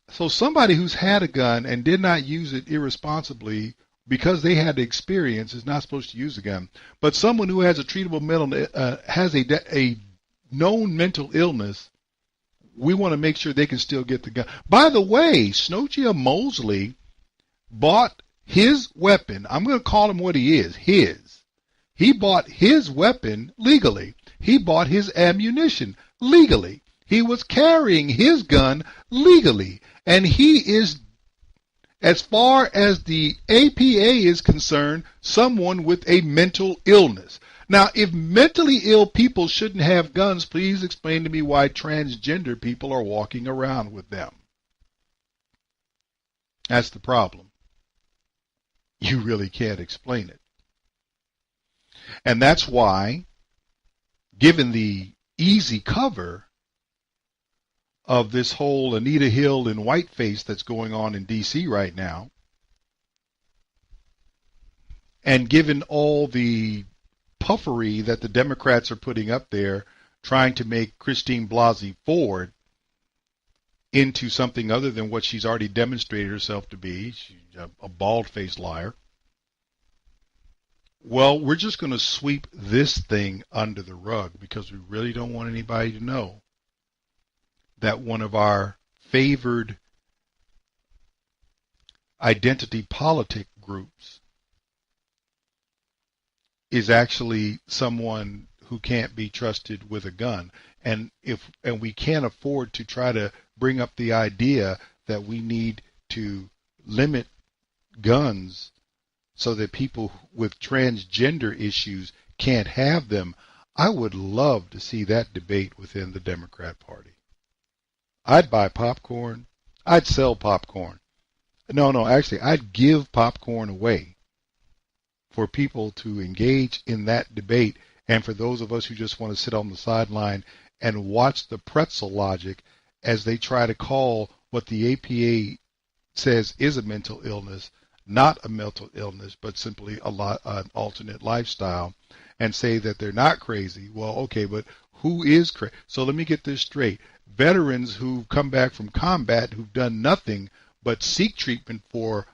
So somebody who's had a gun and did not use it irresponsibly because they had the experience is not supposed to use a gun. But someone who has a treatable has a known mental illness, we want to make sure they can still get the gun. By the way, Snowchia Mosley bought his weapon. I'm going to call him what he is, his. He bought his weapon legally. He bought his ammunition legally. He was carrying his gun legally. And he is, as far as the APA is concerned, someone with a mental illness. Now, if mentally ill people shouldn't have guns, please explain to me why transgender people are walking around with them. That's the problem. You really can't explain it. And that's why, given the easy cover of this whole Anita Hill and whiteface that's going on in D.C. right now, and given all the puffery that the Democrats are putting up there, trying to make Christine Blasey Ford into something other than what she's already demonstrated herself to be. She's a bald-faced liar. Well, we're just going to sweep this thing under the rug because we really don't want anybody to know that one of our favored identity politic groups is actually someone who can't be trusted with a gun. And we can't afford to try to bring up the idea that we need to limit guns so that people with transgender issues can't have them. I would love to see that debate within the Democrat Party. I'd buy popcorn. I'd sell popcorn. No, actually, I'd give popcorn away for people to engage in that debate, and for those of us who just want to sit on the sideline and watch the pretzel logic as they try to call what the APA says is a mental illness not a mental illness, but simply an alternate lifestyle, and say that they're not crazy. Well, okay, but who is crazy? So let me get this straight. Veterans who come back from combat who've done nothing but seek treatment for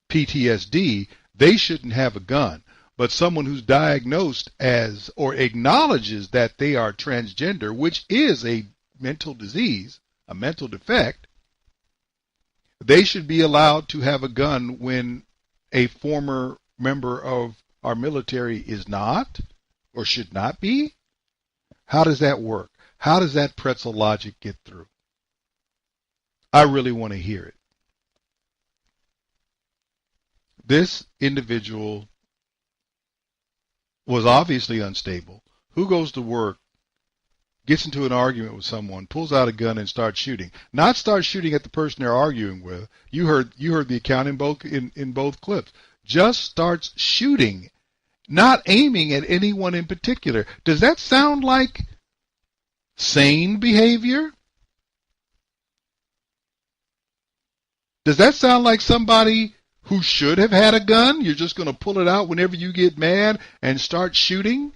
PTSD, they shouldn't have a gun. But someone who's diagnosed as or acknowledges that they are transgender, which is a mental disease, a mental defect, they should be allowed to have a gun when a former member of our military is not or should not be? How does that work? How does that pretzel logic get through? I really want to hear it. This individual was obviously unstable. Who goes to work, gets into an argument with someone, pulls out a gun and starts shooting? Not start shooting at the person they're arguing with. You heard the account in both clips. Just starts shooting, not aiming at anyone in particular. Does that sound like sane behavior? Does that sound like somebody who should have had a gun? You're just going to pull it out whenever you get mad and start shooting?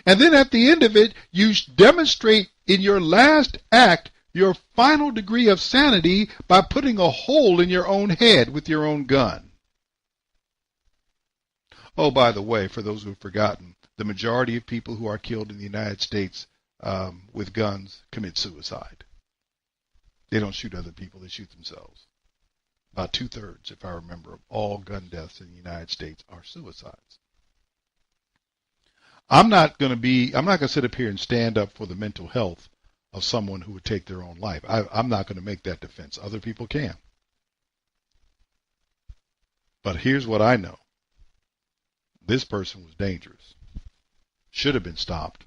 And then at the end of it, you demonstrate in your last act your final degree of sanity by putting a hole in your own head with your own gun. Oh, by the way, for those who have forgotten, the majority of people who are killed in the United States with guns commit suicide. They don't shoot other people, they shoot themselves. About 2/3, if I remember, of all gun deaths in the United States are suicides. I'm not going to sit up here and stand up for the mental health of someone who would take their own life. I'm not going to make that defense. Other people can. But here's what I know. This person was dangerous. Should have been stopped.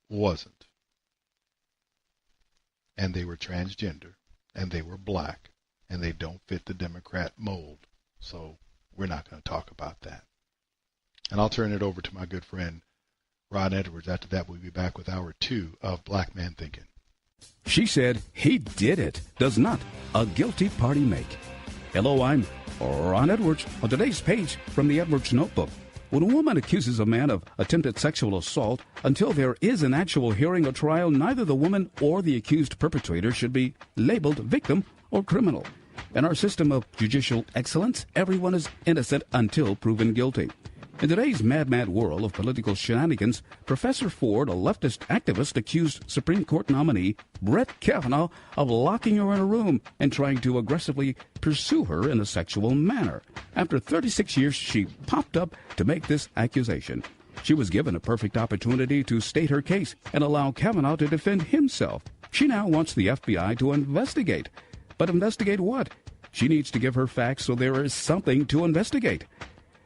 Wasn't. And they were transgender. And they were black. And they don't fit the Democrat mold. So we're not going to talk about that. And I'll turn it over to my good friend, Ron Edwards. After that, we'll be back with hour 2 of Black Man Thinking. She said he did it. Does not a guilty party make? Hello, I'm Ron Edwards. On today's page from the Edwards Notebook. When a woman accuses a man of attempted sexual assault, until there is an actual hearing or trial, neither the woman or the accused perpetrator should be labeled victim or criminal. In our system of judicial excellence, everyone is innocent until proven guilty. In today's mad world of political shenanigans, Professor Ford, a leftist activist, accused Supreme Court nominee Brett Kavanaugh of locking her in a room and trying to aggressively pursue her in a sexual manner. After 36 years, she popped up to make this accusation. She was given a perfect opportunity to state her case and allow Kavanaugh to defend himself. She now wants the FBI to investigate. But investigate what? She needs to give her facts so there is something to investigate.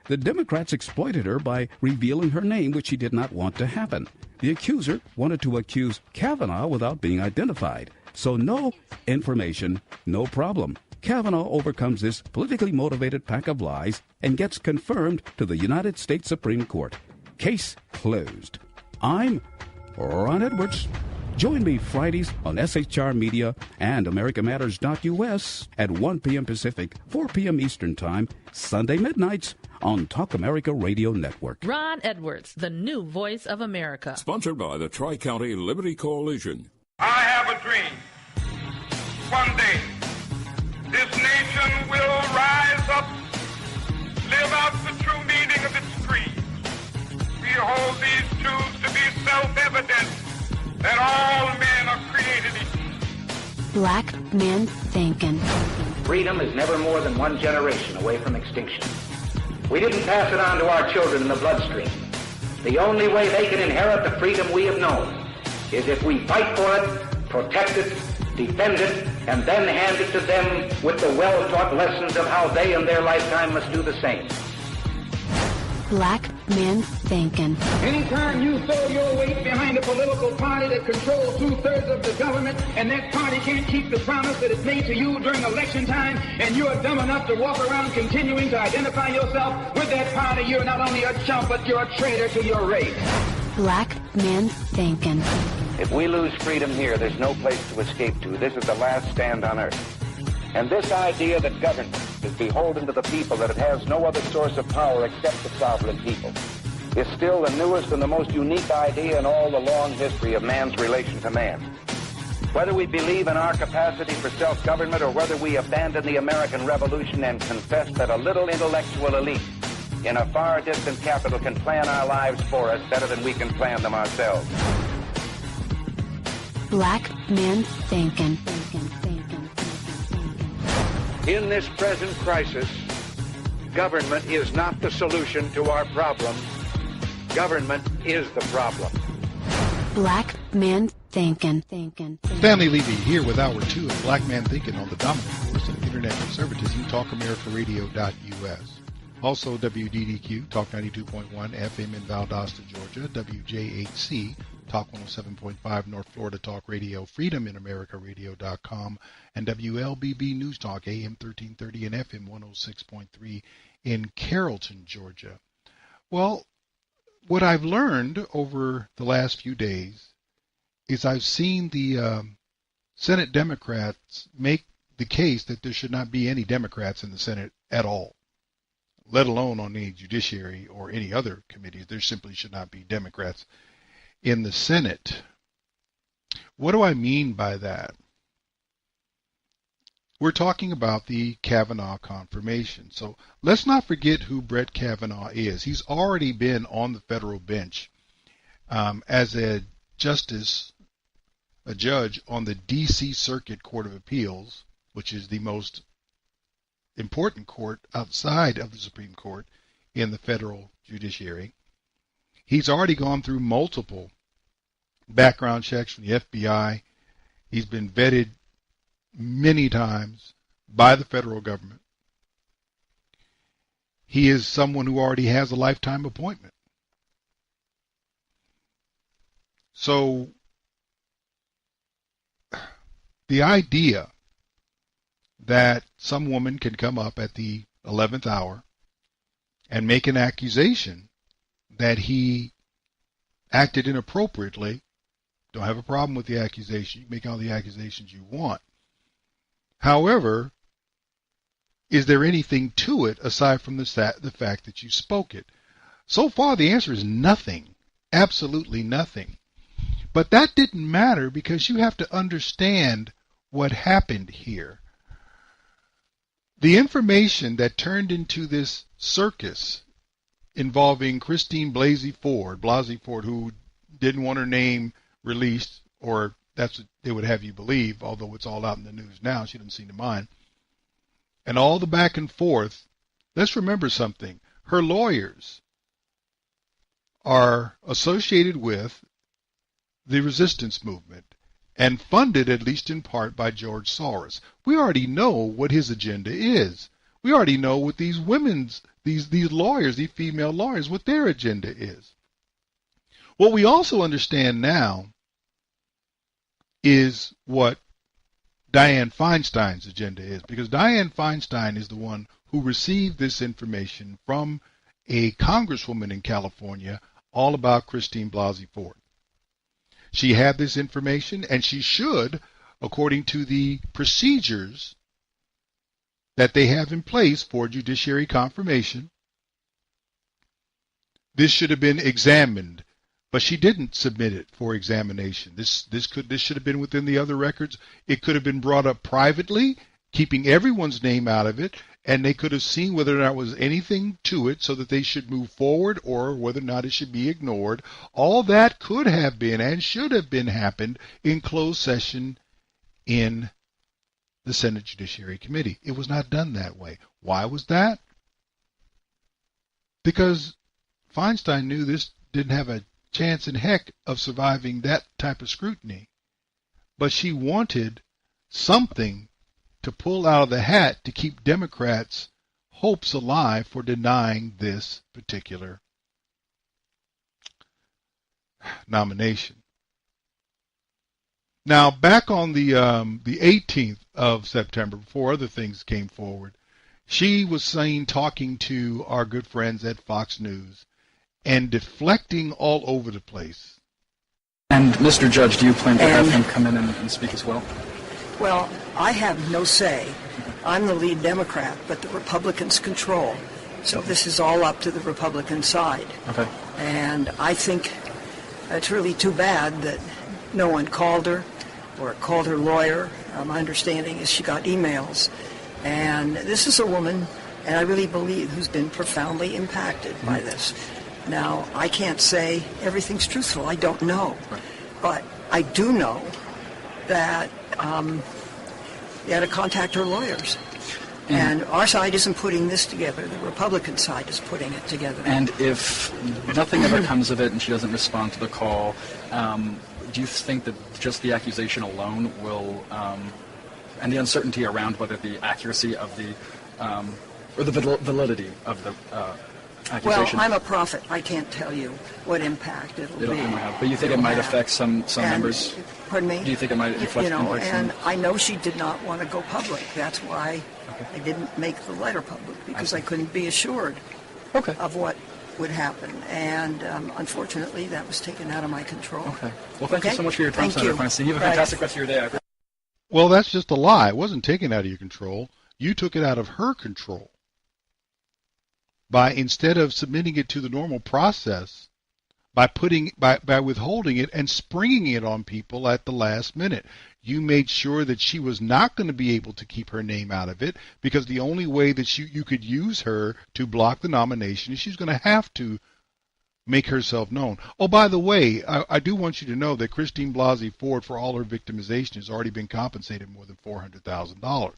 The Democrats exploited her by revealing her name, which she did not want to happen. The accuser wanted to accuse Kavanaugh without being identified. So no information, no problem. Kavanaugh overcomes this politically motivated pack of lies and gets confirmed to the United States Supreme Court. Case closed. I'm Ron Edwards. Join me Fridays on SHR Media and AmericaMatters.us at 1 p.m. Pacific, 4 p.m. Eastern Time, Sunday midnights on Talk America Radio Network. Ron Edwards, the new voice of America. Sponsored by the Tri-County Liberty Coalition. I have a dream. One day, this nation will rise up, live out the true meaning of its creed. We hold these truths to be self-evident, that all men are created equal. Black Man Thinkin. Freedom is never more than one generation away from extinction. We didn't pass it on to our children in the bloodstream. The only way they can inherit the freedom we have known is if we fight for it, protect it, defend it, and then hand it to them with the well-taught lessons of how they in their lifetime must do the same. Black Man Thinkin. Anytime you throw your weight behind a political party that controls 2/3 of the government, and that party can't keep the promise that it's made to you during election time, and you're dumb enough to walk around continuing to identify yourself with that party, you're not only a chump, but you're a traitor to your race. Black Man Thinkin. If we lose freedom here, there's no place to escape to. This is the last stand on earth. And this idea that government is beholden to the people, that it has no other source of power except the sovereign people, is still the newest and the most unique idea in all the long history of man's relation to man. Whether we believe in our capacity for self-government or whether we abandon the American Revolution and confess that a little intellectual elite in a far distant capital can plan our lives for us better than we can plan them ourselves. Black Man Thinkin. In this present crisis, government is not the solution to our problem. Government is the problem. Black Man Thinkin. Stanley Levy here with Hour 2 of Black Man Thinkin on the dominant force of Internet conservatism, TalkAmericaRadio.us. Also WDDQ, Talk 92.1 FM in Valdosta, Georgia, WJHC, Talk 107.5 North Florida Talk Radio, FreedomInAmericaRadio.com, and WLBB News Talk, AM 1330 and FM 106.3 in Carrollton, Georgia. Well, what I've learned over the last few days is I've seen the Senate Democrats make the case that there should not be any Democrats in the Senate at all, let alone on the Judiciary or any other committees. There simply should not be Democrats in the Senate. What do I mean by that? We're talking about the Kavanaugh confirmation. So let's not forget who Brett Kavanaugh is. He's already been on the federal bench as a judge on the D.C. Circuit Court of Appeals, which is the most important court outside of the Supreme Court in the federal judiciary. He's already gone through multiple background checks from the FBI. He's been vetted many times by the federal government. He is someone who already has a lifetime appointment. So the idea that some woman can come up at the 11th hour and make an accusation that he acted inappropriately, don't have a problem with the accusation. You can make all the accusations you want. However, is there anything to it aside from the fact that you spoke it? So far, the answer is nothing. Absolutely nothing. But that didn't matter because you have to understand what happened here. The information that turned into this circus involving Christine Blasey Ford, who didn't want her name released, or that's what they would have you believe, although it's all out in the news now, she doesn't seem to mind. And all the back and forth, let's remember something. Her lawyers are associated with the resistance movement and funded, at least in part, by George Soros. We already know what his agenda is. We already know what these lawyers, these female lawyers, what their agenda is. What we also understand now is what Dianne Feinstein's agenda is, because Dianne Feinstein is the one who received this information from a congresswoman in California all about Christine Blasey Ford. She had this information, and she should, according to the procedures that they have in place for judiciary confirmation, this should have been examined, but she didn't submit it for examination. This should have been within the other records. It could have been brought up privately, keeping everyone's name out of it, and they could have seen whether or not there was anything to it so that they should move forward or whether or not it should be ignored. All that could have been and should have been happened in closed session in the Senate Judiciary Committee. It was not done that way. Why was that? Because Feinstein knew this didn't have a chance in heck of surviving that type of scrutiny. But she wanted something to pull out of the hat to keep Democrats' hopes alive for denying this particular nomination. Now, back on the 18th of September, before other things came forward, she was seen talking to our good friends at Fox News and deflecting all over the place. And Mr. Judge, do you plan to have him come in and speak as well? Well, I have no say. I'm the lead Democrat, but the Republicans control. So this is all up to the Republican side. Okay. And I think it's really too bad that no one called her or called her lawyer. My understanding is she got emails. And this is a woman, and I really believe, who's been profoundly impacted by this. Now, I can't say everything's truthful. I don't know. Right. But I do know that you had to contact her lawyers. And our side isn't putting this together. The Republican side is putting it together. And if nothing ever comes of it and she doesn't respond to the call, do you think that just the accusation alone will, and the uncertainty around whether the accuracy of the, or the validity of the accusation? Well, I'm a prophet. I can't tell you what impact it'll be. But you think it might affect some members? Pardon me? Do you think it might affect and I know she did not want to go public. That's why I didn't make the letter public, because I couldn't be assured of what would happen. And unfortunately, that was taken out of my control. Okay. Well, thank you so much for your time, Senator Feinstein. You have a fantastic rest of your day. Well, that's just a lie. It wasn't taken out of your control. You took it out of her control by, instead of submitting it to the normal process, by withholding it and springing it on people at the last minute. You made sure that she was not going to be able to keep her name out of it, because the only way that you could use her to block the nomination is she's going to have to make herself known. Oh, by the way, I do want you to know that Christine Blasey Ford, for all her victimization, has already been compensated more than $400,000.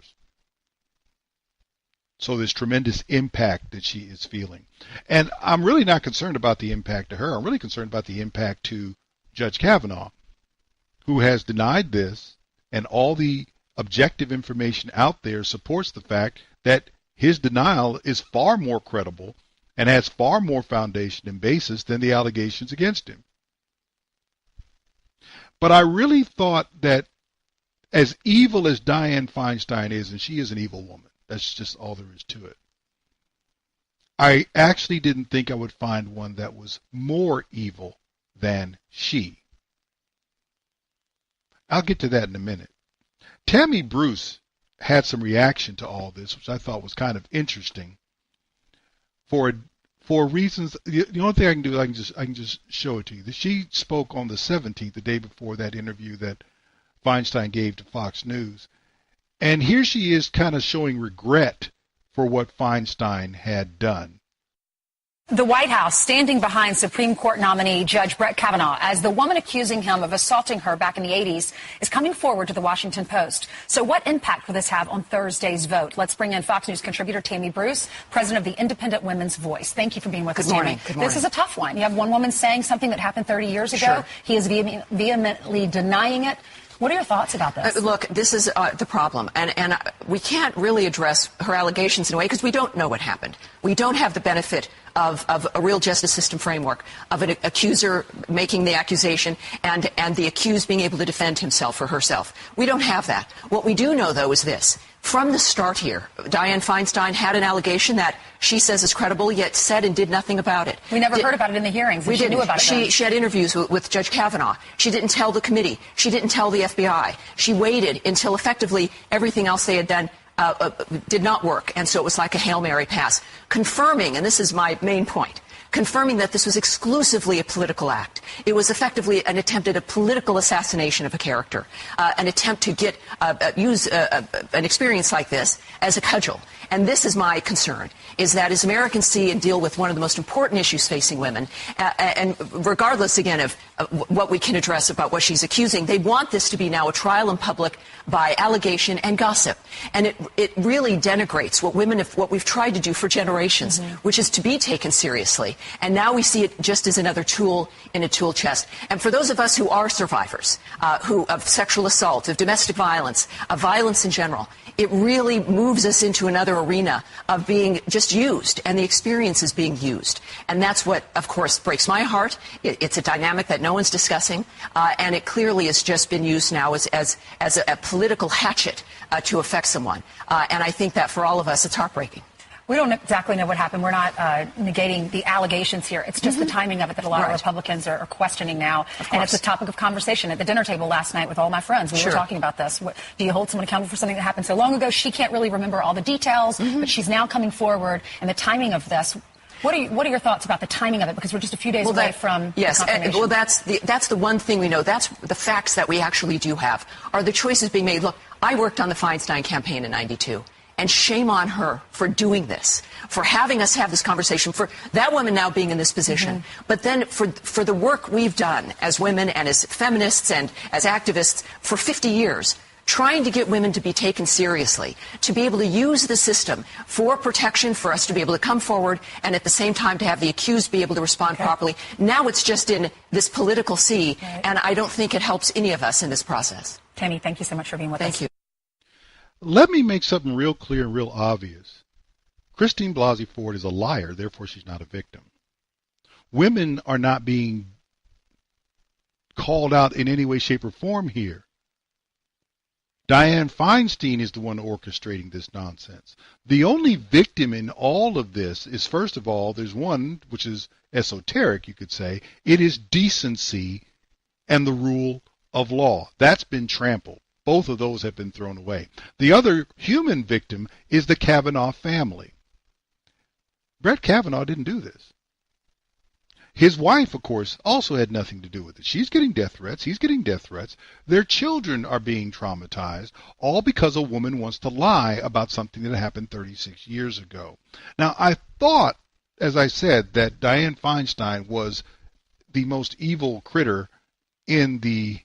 So there's tremendous impact that she is feeling. And I'm really not concerned about the impact to her. I'm really concerned about the impact to Judge Kavanaugh, who has denied this, and all the objective information out there supports the fact that his denial is far more credible and has far more foundation and basis than the allegations against him. But I really thought that, as evil as Dianne Feinstein is, and she is an evil woman, that's just all there is to it, I actually didn't think I would find one that was more evil than she. I'll get to that in a minute. Tammy Bruce had some reaction to all this, which I thought was kind of interesting. For reasons, the only thing I can do, I can just show it to you. She spoke on the 17th, the day before that interview that Feinstein gave to Fox News. And here she is kind of showing regret for what Feinstein had done. The White House standing behind Supreme Court nominee Judge Brett Kavanaugh as the woman accusing him of assaulting her back in the 80s is coming forward to the Washington Post. So what impact will this have on Thursday's vote? Let's bring in Fox News contributor Tammy Bruce, president of the Independent Women's Voice. Thank you for being with us, Tammy. Good morning. This is a tough one. You have one woman saying something that happened 30 years ago. Sure. He is vehemently denying it. What are your thoughts about this? Look, this is the problem, and we can't really address her allegations in a way because we don't know what happened. We don't have the benefit of a real justice system framework, of an accuser making the accusation and the accused being able to defend himself or herself. We don't have that. What we do know, though, is this. From the start here, Dianne Feinstein had an allegation that she says is credible, yet said and did nothing about it. We never heard about it in the hearings. We didn't. Knew about it. She had interviews with Judge Kavanaugh. She didn't tell the committee. She didn't tell the FBI. She waited until effectively everything else they had done did not work, and so it was like a Hail Mary pass, confirming, and this is my main point, confirming that this was exclusively a political act. It was effectively an attempt at a political assassination of a character, an attempt to use an experience like this as a cudgel. And this is my concern, is that as Americans see and deal with one of the most important issues facing women, and regardless, again, of what we can address about what she's accusing, they want this to be now a trial in public by allegation and gossip. And it really denigrates what we've tried to do for generations, which is to be taken seriously. And now we see it just as another tool in a tool chest. And for those of us who are survivors of sexual assault, of domestic violence, of violence in general, it really moves us into another arena of being just used, and the experience is being used. And that's what, of course, breaks my heart. It's a dynamic that no one's discussing, and it clearly has just been used now as a political hatchet to affect someone. And I think that for all of us, it's heartbreaking. We don't exactly know what happened. We're not negating the allegations here. It's just the timing of it that a lot of Republicans are questioning now. And it's a topic of conversation at the dinner table last night with all my friends. We were talking about this. Do you hold someone accountable for something that happened so long ago? She can't really remember all the details, but she's now coming forward. And the timing of this, what are your thoughts about the timing of it? Because we're just a few days away from confirmation. Well, that's the one thing we know. That's the facts that we actually do have, are the choices being made. Look, I worked on the Feinstein campaign in '92. And shame on her for doing this, for having us have this conversation, for that woman now being in this position. But then for the work we've done as women and as feminists and as activists for 50 years, trying to get women to be taken seriously, to be able to use the system for protection, for us to be able to come forward, and at the same time to have the accused be able to respond properly. Now it's just in this political sea, and I don't think it helps any of us in this process. Tammy, thank you so much for being with us. Thank you. Let me make something real clear and real obvious. Christine Blasey Ford is a liar, therefore she's not a victim. Women are not being called out in any way, shape, or form here. Dianne Feinstein is the one orchestrating this nonsense. The only victim in all of this is, first of all, there's one, which is esoteric, you could say. It is decency and the rule of law. That's been trampled. Both of those have been thrown away. The other human victim is the Kavanaugh family. Brett Kavanaugh didn't do this. His wife, of course, also had nothing to do with it. She's getting death threats. He's getting death threats. Their children are being traumatized, all because a woman wants to lie about something that happened 36 years ago. Now, I thought, as I said, that Dianne Feinstein was the most evil critter in the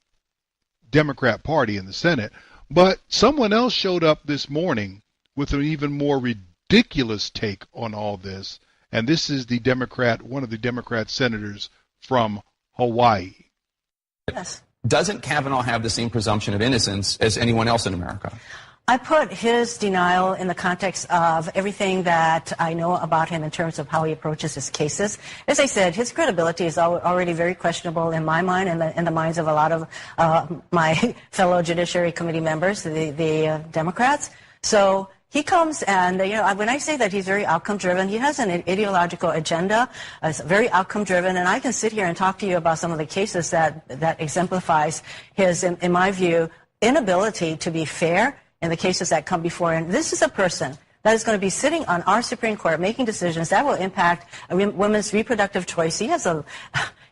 Democrat Party in the Senate, but someone else showed up this morning with an even more ridiculous take on all this, and this is the Democrat, one of the Democrat senators from Hawaii. Yes. Doesn't Kavanaugh have the same presumption of innocence as anyone else in America? I put his denial in the context of everything that I know about him in terms of how he approaches his cases. As I said, his credibility is already very questionable in my mind and in the minds of a lot of my fellow Judiciary Committee members, the Democrats. So he comes and, when I say that he's very outcome-driven, he has an ideological agenda, very outcome-driven, and I can sit here and talk to you about some of the cases that exemplifies his, in my view, inability to be fair in the cases that come before him. This is a person that is going to be sitting on our Supreme Court making decisions that will impact women's reproductive choice.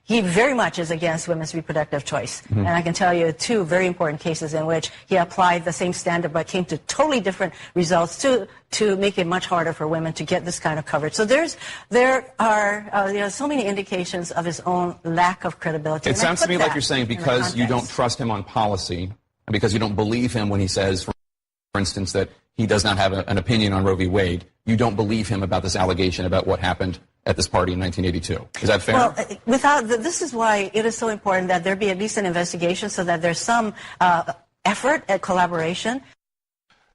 He very much is against women's reproductive choice. And I can tell you two very important cases in which he applied the same standard but came to totally different results to make it much harder for women to get this kind of coverage. So there are so many indications of his own lack of credibility. It sounds to me like you're saying because you don't trust him on policy and because you don't believe him when he says, for instance, that he does not have an opinion on Roe v. Wade, you don't believe him about this allegation about what happened at this party in 1982. Is that fair? Well, this is why it is so important that there be at least an investigation so that there's some effort at collaboration.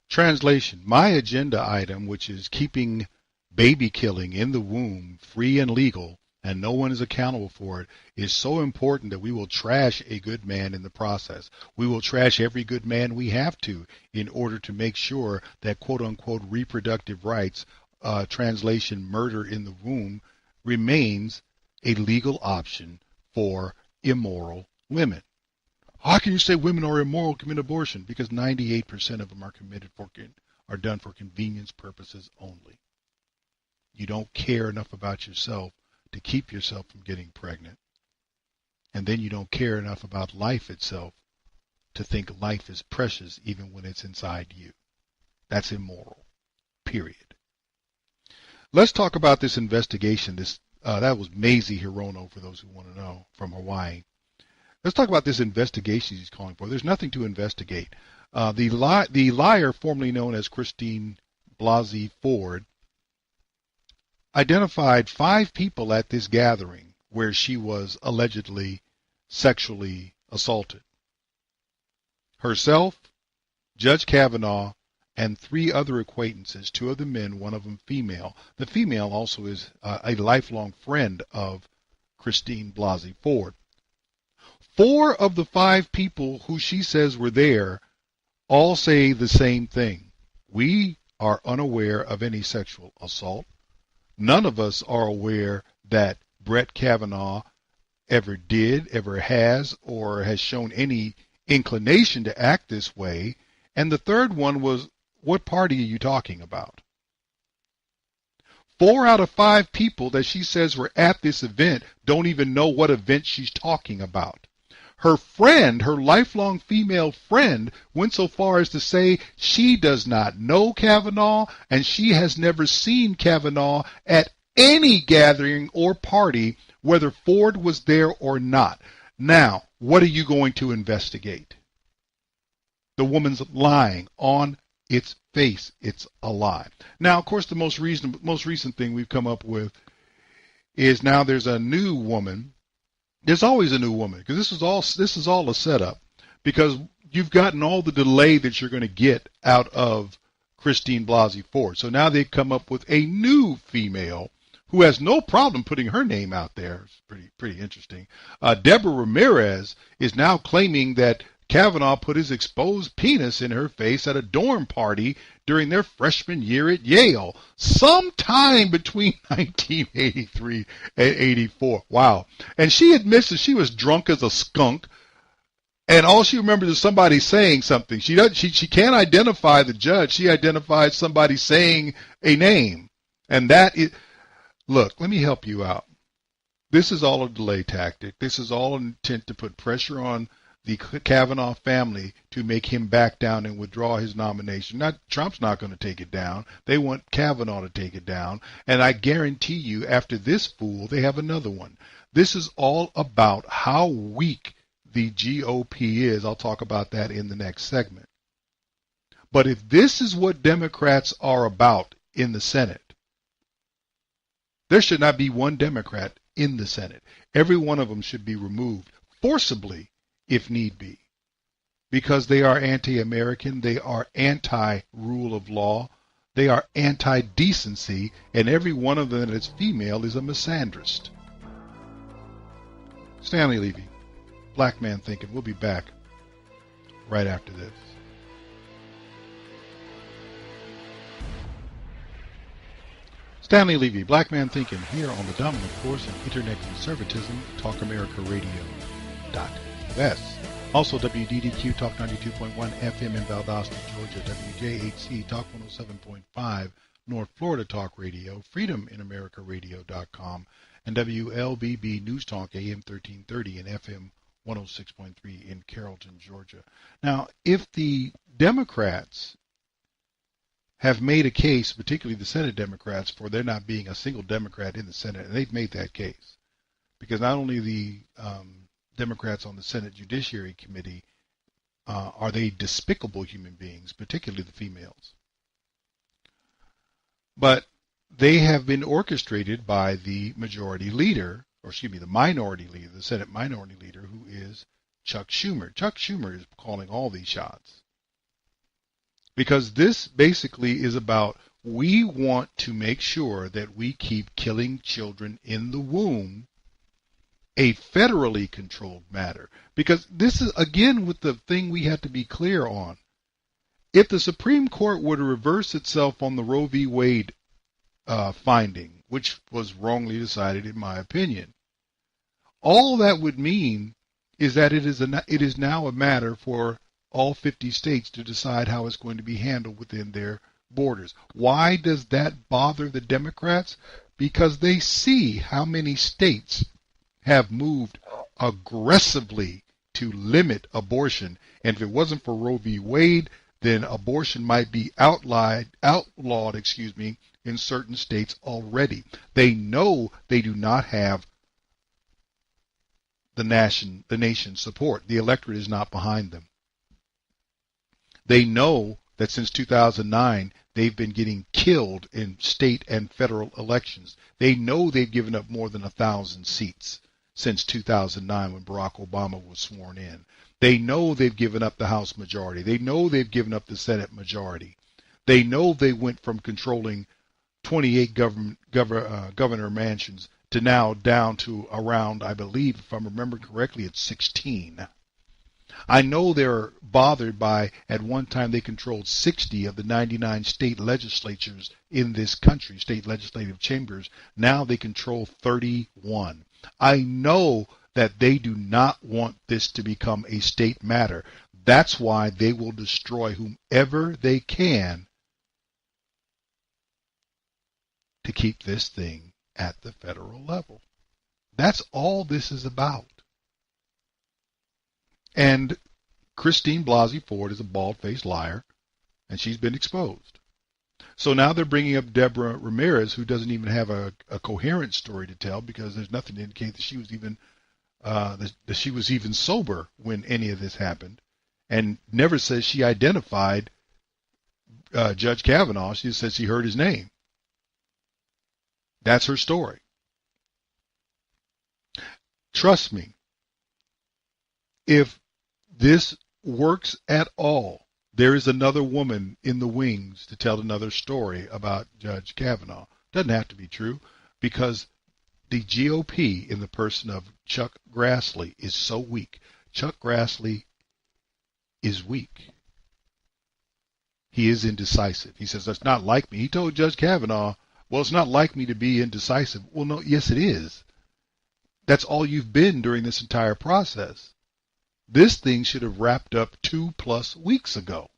Translation, my agenda item, which is keeping baby killing in the womb free and legal, and no one is accountable for it, is so important that we will trash a good man in the process. We will trash every good man we have to in order to make sure that quote-unquote reproductive rights, translation murder in the womb, remains a legal option for immoral women. How can you say women are immoral commit abortion? Because 98% of them are done for convenience purposes only. You don't care enough about yourself to keep yourself from getting pregnant. And then you don't care enough about life itself to think life is precious even when it's inside you. That's immoral. Period. Let's talk about this investigation. That was Mazie Hirono, for those who want to know, from Hawaii. Let's talk about this investigation he's calling for. There's nothing to investigate. The liar, formerly known as Christine Blasey Ford, identified 5 people at this gathering where she was allegedly sexually assaulted. Herself, Judge Kavanaugh, and 3 other acquaintances, 2 of them men, 1 of them female. The female also is a lifelong friend of Christine Blasey Ford. 4 of the 5 people who she says were there all say the same thing. We are unaware of any sexual assault. None of us are aware that Brett Kavanaugh ever did, ever has, or has shown any inclination to act this way. And the third one was, what party are you talking about? 4 out of 5 people that she says were at this event don't even know what event she's talking about. Her friend, her lifelong female friend, went so far as to say she does not know Kavanaugh and she has never seen Kavanaugh at any gathering or party, whether Ford was there or not. Now, what are you going to investigate? The woman's lying on its face. It's a lie. Now, of course, the most recent thing we've come up with is now there's a new woman. There's always a new woman, because this is all a setup, because you've gotten all the delay that you're going to get out of Christine Blasey Ford. So now they've come up with a new female who has no problem putting her name out there. It's pretty interesting. Deborah Ramirez is now claiming that Kavanaugh put his exposed penis in her face at a dorm party during their freshman year at Yale, sometime between 1983 and 84. Wow. And she admits that she was drunk as a skunk, and all she remembers is somebody saying something. She can't identify the judge. She identifies somebody saying a name. And that is, look, let me help you out. This is all a delay tactic. This is all an intent to put pressure on the Kavanaugh family to make him back down and withdraw his nomination. Trump's not going to take it down. They want Kavanaugh to take it down. And I guarantee you, after this fool, they have another one. This is all about how weak the GOP is. I'll talk about that in the next segment. But if this is what Democrats are about in the Senate, there should not be one Democrat in the Senate. Every one of them should be removed forcibly, if need be, because they are anti-American, they are anti-rule of law, they are anti-decency, and every one of them that is female is a misandrist. Stanley Levy, Black Man Thinking. We'll be back right after this. Stanley Levy, Black Man Thinking, here on the dominant force in internet conservatism, TalkAmericaRadio.com. Also, WDDQ Talk 92.1 FM in Valdosta, Georgia, WJHC Talk 107.5 North Florida Talk Radio, FreedomInAmericaRadio.com, and WLBB News Talk AM 1330 and FM 106.3 in Carrollton, Georgia. Now, if the Democrats have made a case, particularly the Senate Democrats, for there not being a single Democrat in the Senate, and they've made that case, because not only the Democrats on the Senate Judiciary Committee are they despicable human beings, particularly the females, but they have been orchestrated by the majority leader, or excuse me, the minority leader, the Senate minority leader, who is Chuck Schumer. Chuck Schumer is calling all these shots, because this basically is about, we want to make sure that we keep killing children in the womb a federally controlled matter. Because this is, again, with the thing we have to be clear on. If the Supreme Court were to reverse itself on the Roe v. Wade finding, which was wrongly decided in my opinion, all that would mean is that it is now a matter for all 50 states to decide how it's going to be handled within their borders. Why does that bother the Democrats? Because they see how many states have moved aggressively to limit abortion. And if it wasn't for Roe v. Wade, then abortion might be outlawed, in certain states already. They know they do not have the nation's support. The electorate is not behind them. They know that since 2009, they've been getting killed in state and federal elections. They know they've given up more than 1,000 seats since 2009 when Barack Obama was sworn in. They know they've given up the House majority. They know they've given up the Senate majority. They know they went from controlling 28 governor mansions to now down to around, I believe, if I remember correctly, it's 16. I know they're bothered by, at one time they controlled 60 of the 99 state legislatures in this country, state legislative chambers. Now they control 31. I know that they do not want this to become a state matter. That's why they will destroy whomever they can to keep this thing at the federal level. That's all this is about. And Christine Blasey Ford is a bald-faced liar, and she's been exposed. So now they're bringing up Deborah Ramirez, who doesn't even have a coherent story to tell, because there's nothing to indicate that she was even sober when any of this happened, and never says she identified Judge Kavanaugh. She says she heard his name. That's her story. Trust me, if this works at all, there is another woman in the wings to tell another story about Judge Kavanaugh. Doesn't have to be true, because the GOP in the person of Chuck Grassley is so weak. Chuck Grassley is weak. He is indecisive. He says, that's not like me. He told Judge Kavanaugh, well, it's not like me to be indecisive. Well, no, yes, it is. That's all you've been during this entire process. This thing should have wrapped up 2+ weeks ago.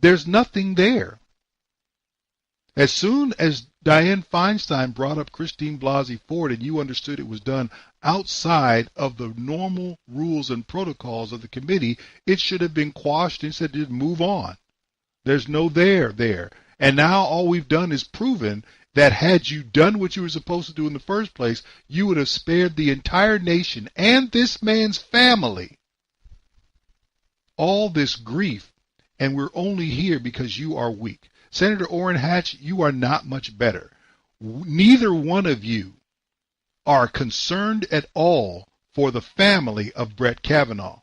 There's nothing there. As soon as Dianne Feinstein brought up Christine Blasey Ford and you understood it was done outside of the normal rules and protocols of the committee, it should have been quashed and said, just move on. There's no there. And now all we've done is proven that had you done what you were supposed to do in the first place, you would have spared the entire nation and this man's family all this grief, and we're only here because you are weak. Senator Orrin Hatch, you are not much better. Neither one of you are concerned at all for the family of Brett Kavanaugh.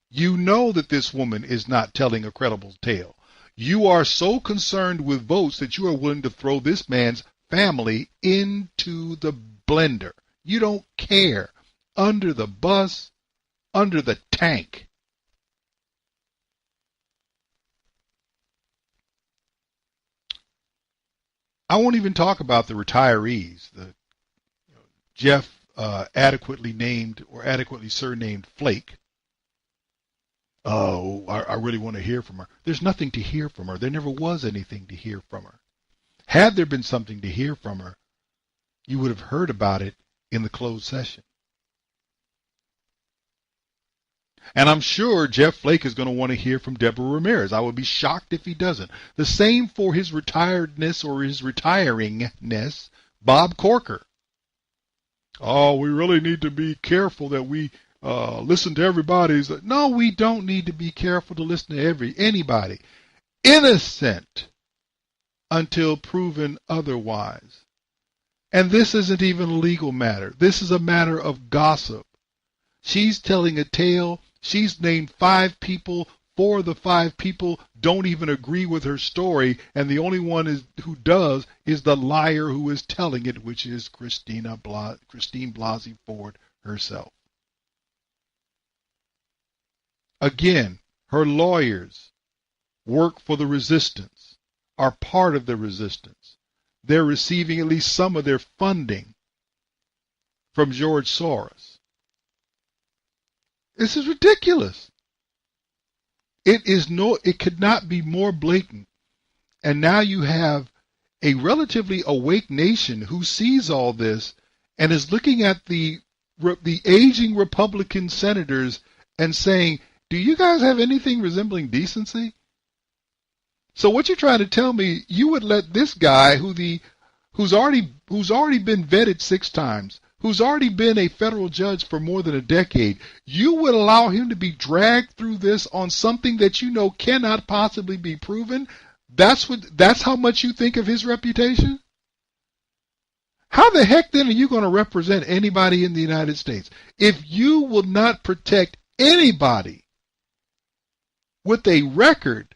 You know that this woman is not telling a credible tale. You are so concerned with votes that you are willing to throw this man's family into the blender. You don't care. Under the bus, under the tank. I won't even talk about the retirees. Jeff adequately named or adequately surnamed Flake. Oh, I really want to hear from her. There's nothing to hear from her. There never was anything to hear from her. Had there been something to hear from her, you would have heard about it in the closed session. And I'm sure Jeff Flake is going to want to hear from Deborah Ramirez. I would be shocked if he doesn't. The same for his retiredness or his retiringness, Bob Corker. Oh, we really need to be careful that we listen to everybody's. No, we don't need to be careful to listen to anybody. Innocent until proven otherwise. And this isn't even a legal matter. This is a matter of gossip. She's telling a tale. She's named 5 people. 4 of the 5 people don't even agree with her story, and the only one who does is the liar who is telling it, which is Christine Blasey Ford herself. Again, her lawyers work for the resistance, are part of the resistance. They're receiving at least some of their funding from George Soros. This is ridiculous. It could not be more blatant. And now you have a relatively awake nation who sees all this and is looking at the aging Republican senators and saying, do you guys have anything resembling decency? So what you're trying to tell me, you would let this guy who's already been vetted 6 times, who's already been a federal judge for more than a decade, you would allow him to be dragged through this on something that you know cannot possibly be proven? That's how much you think of his reputation? How the heck then are you going to represent anybody in the United States if you will not protect anybody with a record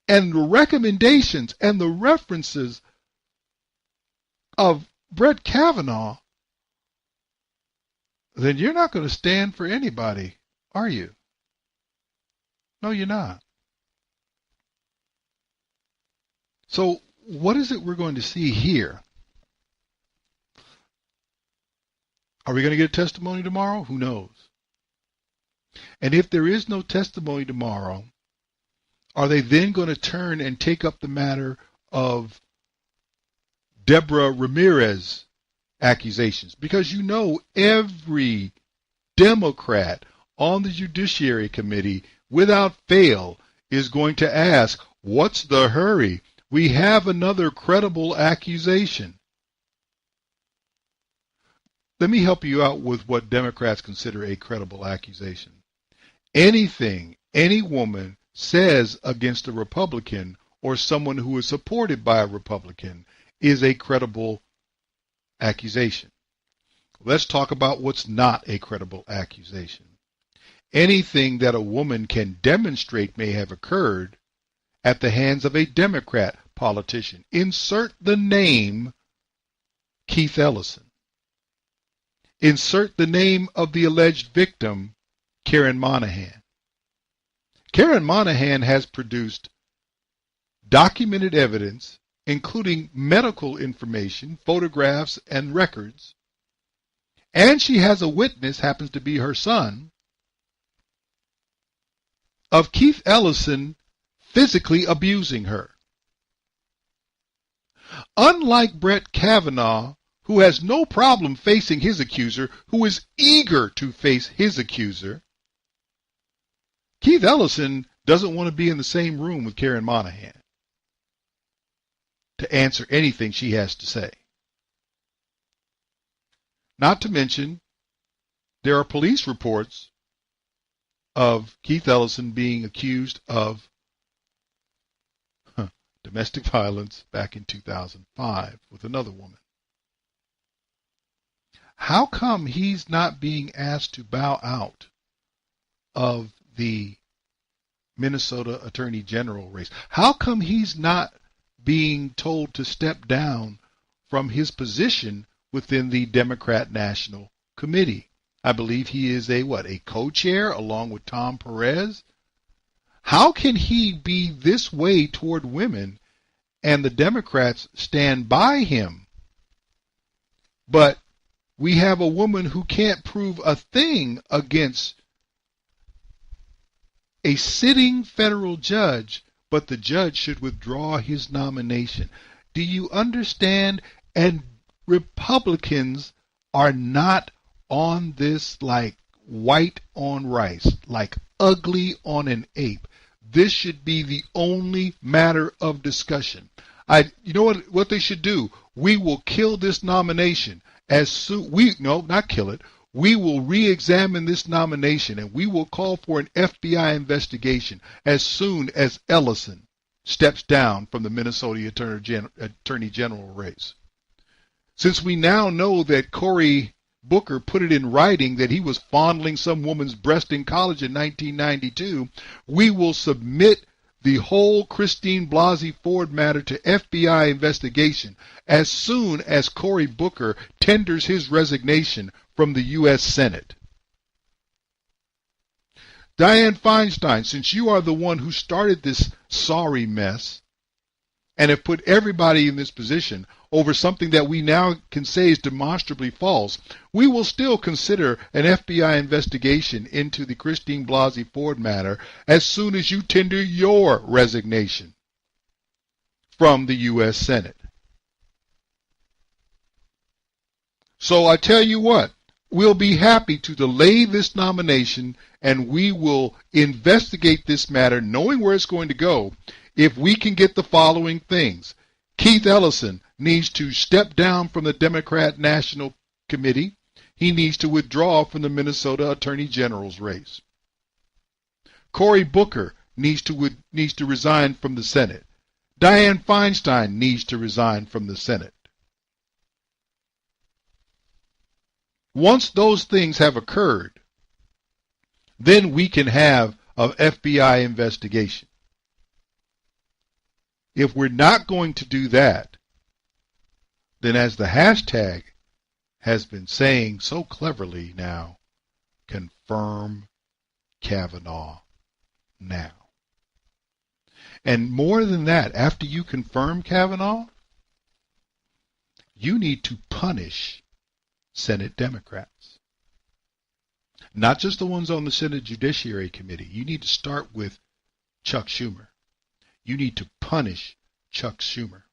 and the recommendations and the references of Brett Kavanaugh? Then you're not going to stand for anybody, are you? No, you're not. So what is it we're going to see here? Are we going to get a testimony tomorrow? Who knows? And if there is no testimony tomorrow, are they then going to turn and take up the matter of Deborah Ramirez accusations? Because you know every Democrat on the Judiciary Committee, without fail, is going to ask, what's the hurry? We have another credible accusation. Let me help you out with what Democrats consider a credible accusation. Anything any woman says against a Republican or someone who is supported by a Republican is a credible accusation. Let's talk about what's not a credible accusation. Anything that a woman can demonstrate may have occurred at the hands of a Democrat politician. Insert the name Keith Ellison. Insert the name of the alleged victim, Karen Monahan. Karen Monahan has produced documented evidence, including medical information, photographs, and records, and she has a witness, happens to be her son, of Keith Ellison physically abusing her. Unlike Brett Kavanaugh, who has no problem facing his accuser, who is eager to face his accuser, Keith Ellison doesn't want to be in the same room with Karen Monahan to answer anything she has to say. Not to mention, there are police reports of Keith Ellison being accused of domestic violence back in 2005 with another woman. How come he's not being asked to bow out of the Minnesota Attorney General race? How come he's not being told to step down from his position within the Democrat National Committee? I believe he is a co-chair along with Tom Perez. How can he be this way toward women and the Democrats stand by him? But we have a woman who can't prove a thing against a sitting federal judge, but the judge should withdraw his nomination. Do you understand? And Republicans are not on this like white on rice, like ugly on an ape. This should be the only matter of discussion. You know what they should do? We will kill this nomination as soon. Not kill it. We will re-examine this nomination and we will call for an FBI investigation as soon as Ellison steps down from the Minnesota Attorney General race. Since we now know that Cory Booker put it in writing that he was fondling some woman's breast in college in 1992, we will submit the whole Christine Blasey Ford matter to FBI investigation as soon as Cory Booker tenders his resignation from the U.S. Senate. Dianne Feinstein, since you are the one who started this sorry mess and have put everybody in this position over something that we now can say is demonstrably false, we will still consider an FBI investigation into the Christine Blasey Ford matter as soon as you tender your resignation from the U.S. Senate. So I tell you what, we'll be happy to delay this nomination and we will investigate this matter knowing where it's going to go if we can get the following things. Keith Ellison needs to step down from the Democrat National Committee. he needs to withdraw from the Minnesota Attorney General's race. Cory Booker needs to resign from the Senate. Dianne Feinstein needs to resign from the Senate. Once those things have occurred, then we can have an FBI investigation. If we're not going to do that, then as the hashtag has been saying so cleverly now, confirm Kavanaugh now. And more than that, after you confirm Kavanaugh, you need to punish Senate Democrats. Not just the ones on the Senate Judiciary Committee. You need to start with Chuck Schumer. You need to punish Chuck Schumer.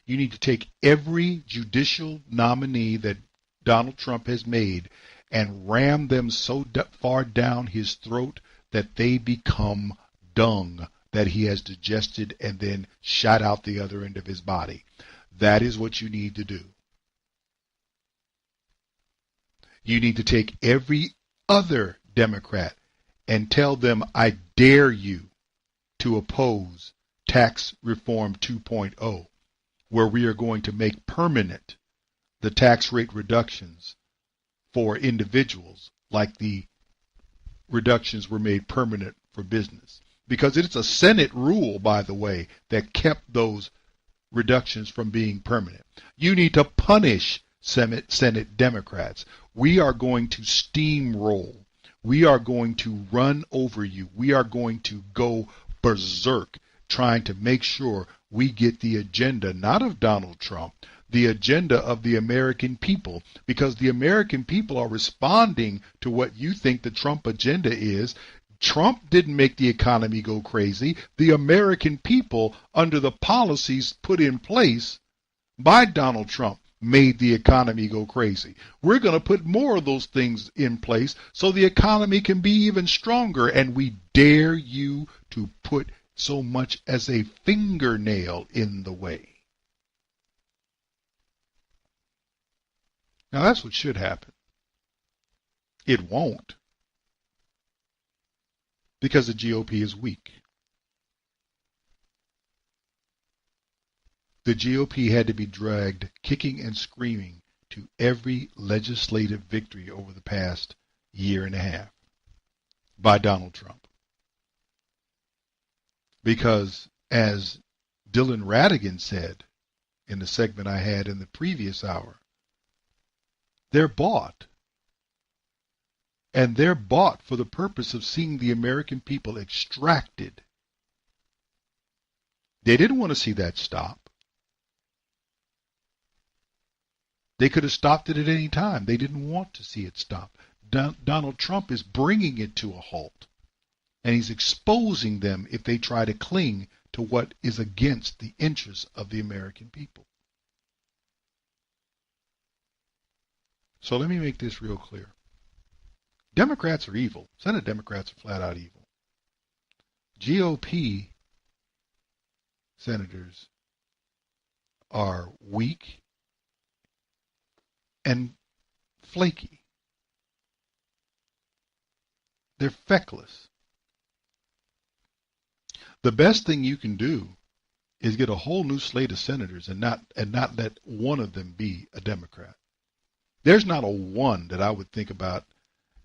You need to take every judicial nominee that Donald Trump has made and ram them so far down his throat that they become dung that he has digested and then shot out the other end of his body. That is what you need to do. You need to take every other Democrat and tell them, I dare you to oppose Tax Reform 2.0, where we are going to make permanent the tax rate reductions for individuals like the reductions were made permanent for business. Because it's a Senate rule, by the way, that kept those reductions from being permanent. You need to punish Senate Democrats. We are going to steamroll. We are going to run over you. We are going to go berserk trying to make sure we get the agenda, not of Donald Trump, the agenda of the American people, because the American people are responding to what you think the Trump agenda is. Trump didn't make the economy go crazy. The American people, under the policies put in place by Donald Trump, made the economy go crazy. We're going to put more of those things in place so the economy can be even stronger, and we dare you to put so much as a fingernail in the way. Now that's what should happen. It won't, because the GOP is weak. The GOP had to be dragged kicking and screaming to every legislative victory over the past year and a half by Donald Trump. Because, as Dylan Radigan said in the segment I had in the previous hour, they're bought. And they're bought for the purpose of seeing the American people extracted. They didn't want to see that stop. They could have stopped it at any time. They didn't want to see it stop. Donald Trump is bringing it to a halt. And he's exposing them if they try to cling to what is against the interests of the American people. So let me make this real clear. Democrats are evil. Senate Democrats are flat out evil. GOP senators are weak and flaky. They're feckless. The best thing you can do is get a whole new slate of senators and not let one of them be a Democrat. There's not a one that I would think about.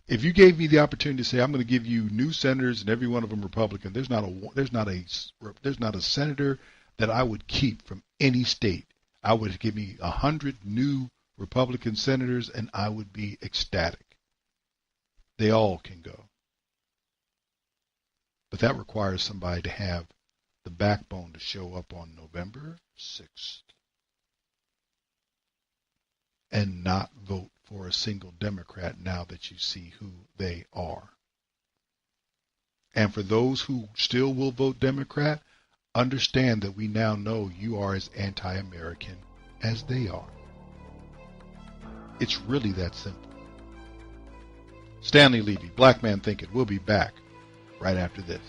If you gave me the opportunity to say I'm going to give you new senators and every one of them Republican, there's not a senator that I would keep from any state. I would give me 100 new Republican senators and I would be ecstatic. They all can go. But that requires somebody to have the backbone to show up on November 6th and not vote for a single Democrat now that you see who they are. And for those who still will vote Democrat, understand that we now know you are as anti-American as they are. It's really that simple. Stanley Levy, Black Man Thinkin'. We'll be back right after this.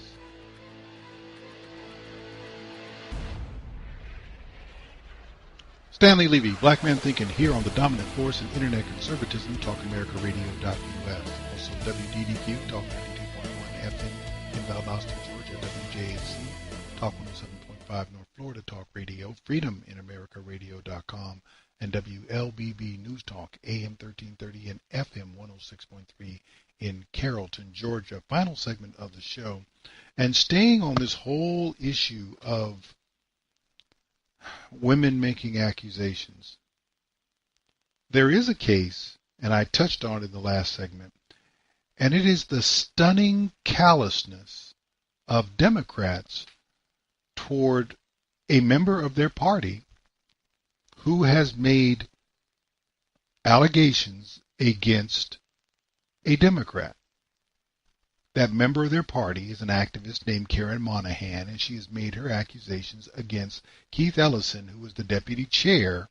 Stanley Levy, Black Man Thinking, here on the dominant force in internet conservatism, TalkAmericaRadio.us. Also WDDQ, Talk 92.1 FM in Valdosta, Georgia, WJHC, Talk 107.5 North Florida, Talk Radio, Freedom in AmericaRadio.com, and WLBB News Talk, AM 1330 and FM 106.3 in Carrollton, Georgia. Final segment of the show. And staying on this whole issue of women making accusations, there is a case, and I touched on it in the last segment, and it is the stunning callousness of Democrats toward a member of their party who has made allegations against a Democrat. That member of their party is an activist named Karen Monahan, and she has made her accusations against Keith Ellison, who was the deputy chair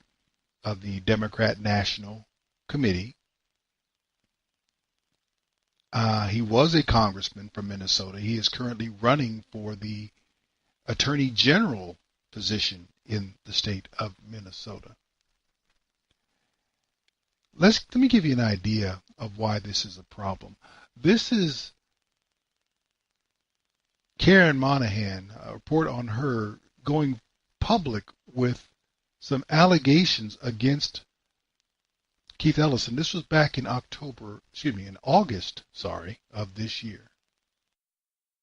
of the Democrat National Committee. He was a congressman from Minnesota. He is currently running for the Attorney General position in the state of Minnesota. Let me give you an idea of why this is a problem. This is Karen Monahan, a report on her going public with some allegations against Keith Ellison. This was back in August of this year.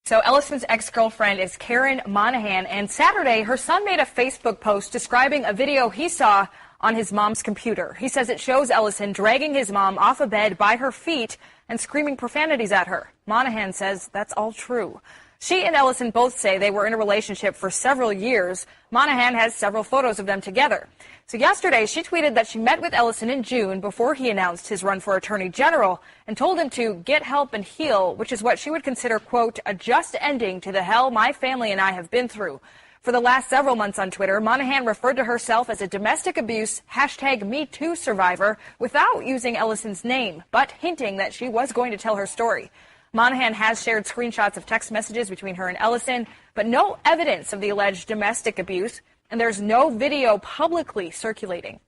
So Ellison's ex-girlfriend is Karen Monahan, and Saturday her son made a Facebook post describing a video he saw on his mom's computer. He says it shows Ellison dragging his mom off a bed by her feet and screaming profanities at her. Monahan says that's all true. She and Ellison both say they were in a relationship for several years. Monahan has several photos of them together. So yesterday, she tweeted that she met with Ellison in June before he announced his run for Attorney General and told him to get help and heal, which is what she would consider, quote, a just ending to the hell my family and I have been through. For the last several months on Twitter, Monahan referred to herself as a domestic abuse #MeToo survivor without using Ellison's name, but hinting that she was going to tell her story. Monahan has shared screenshots of text messages between her and Ellison, but no evidence of the alleged domestic abuse, and there's no video publicly circulating.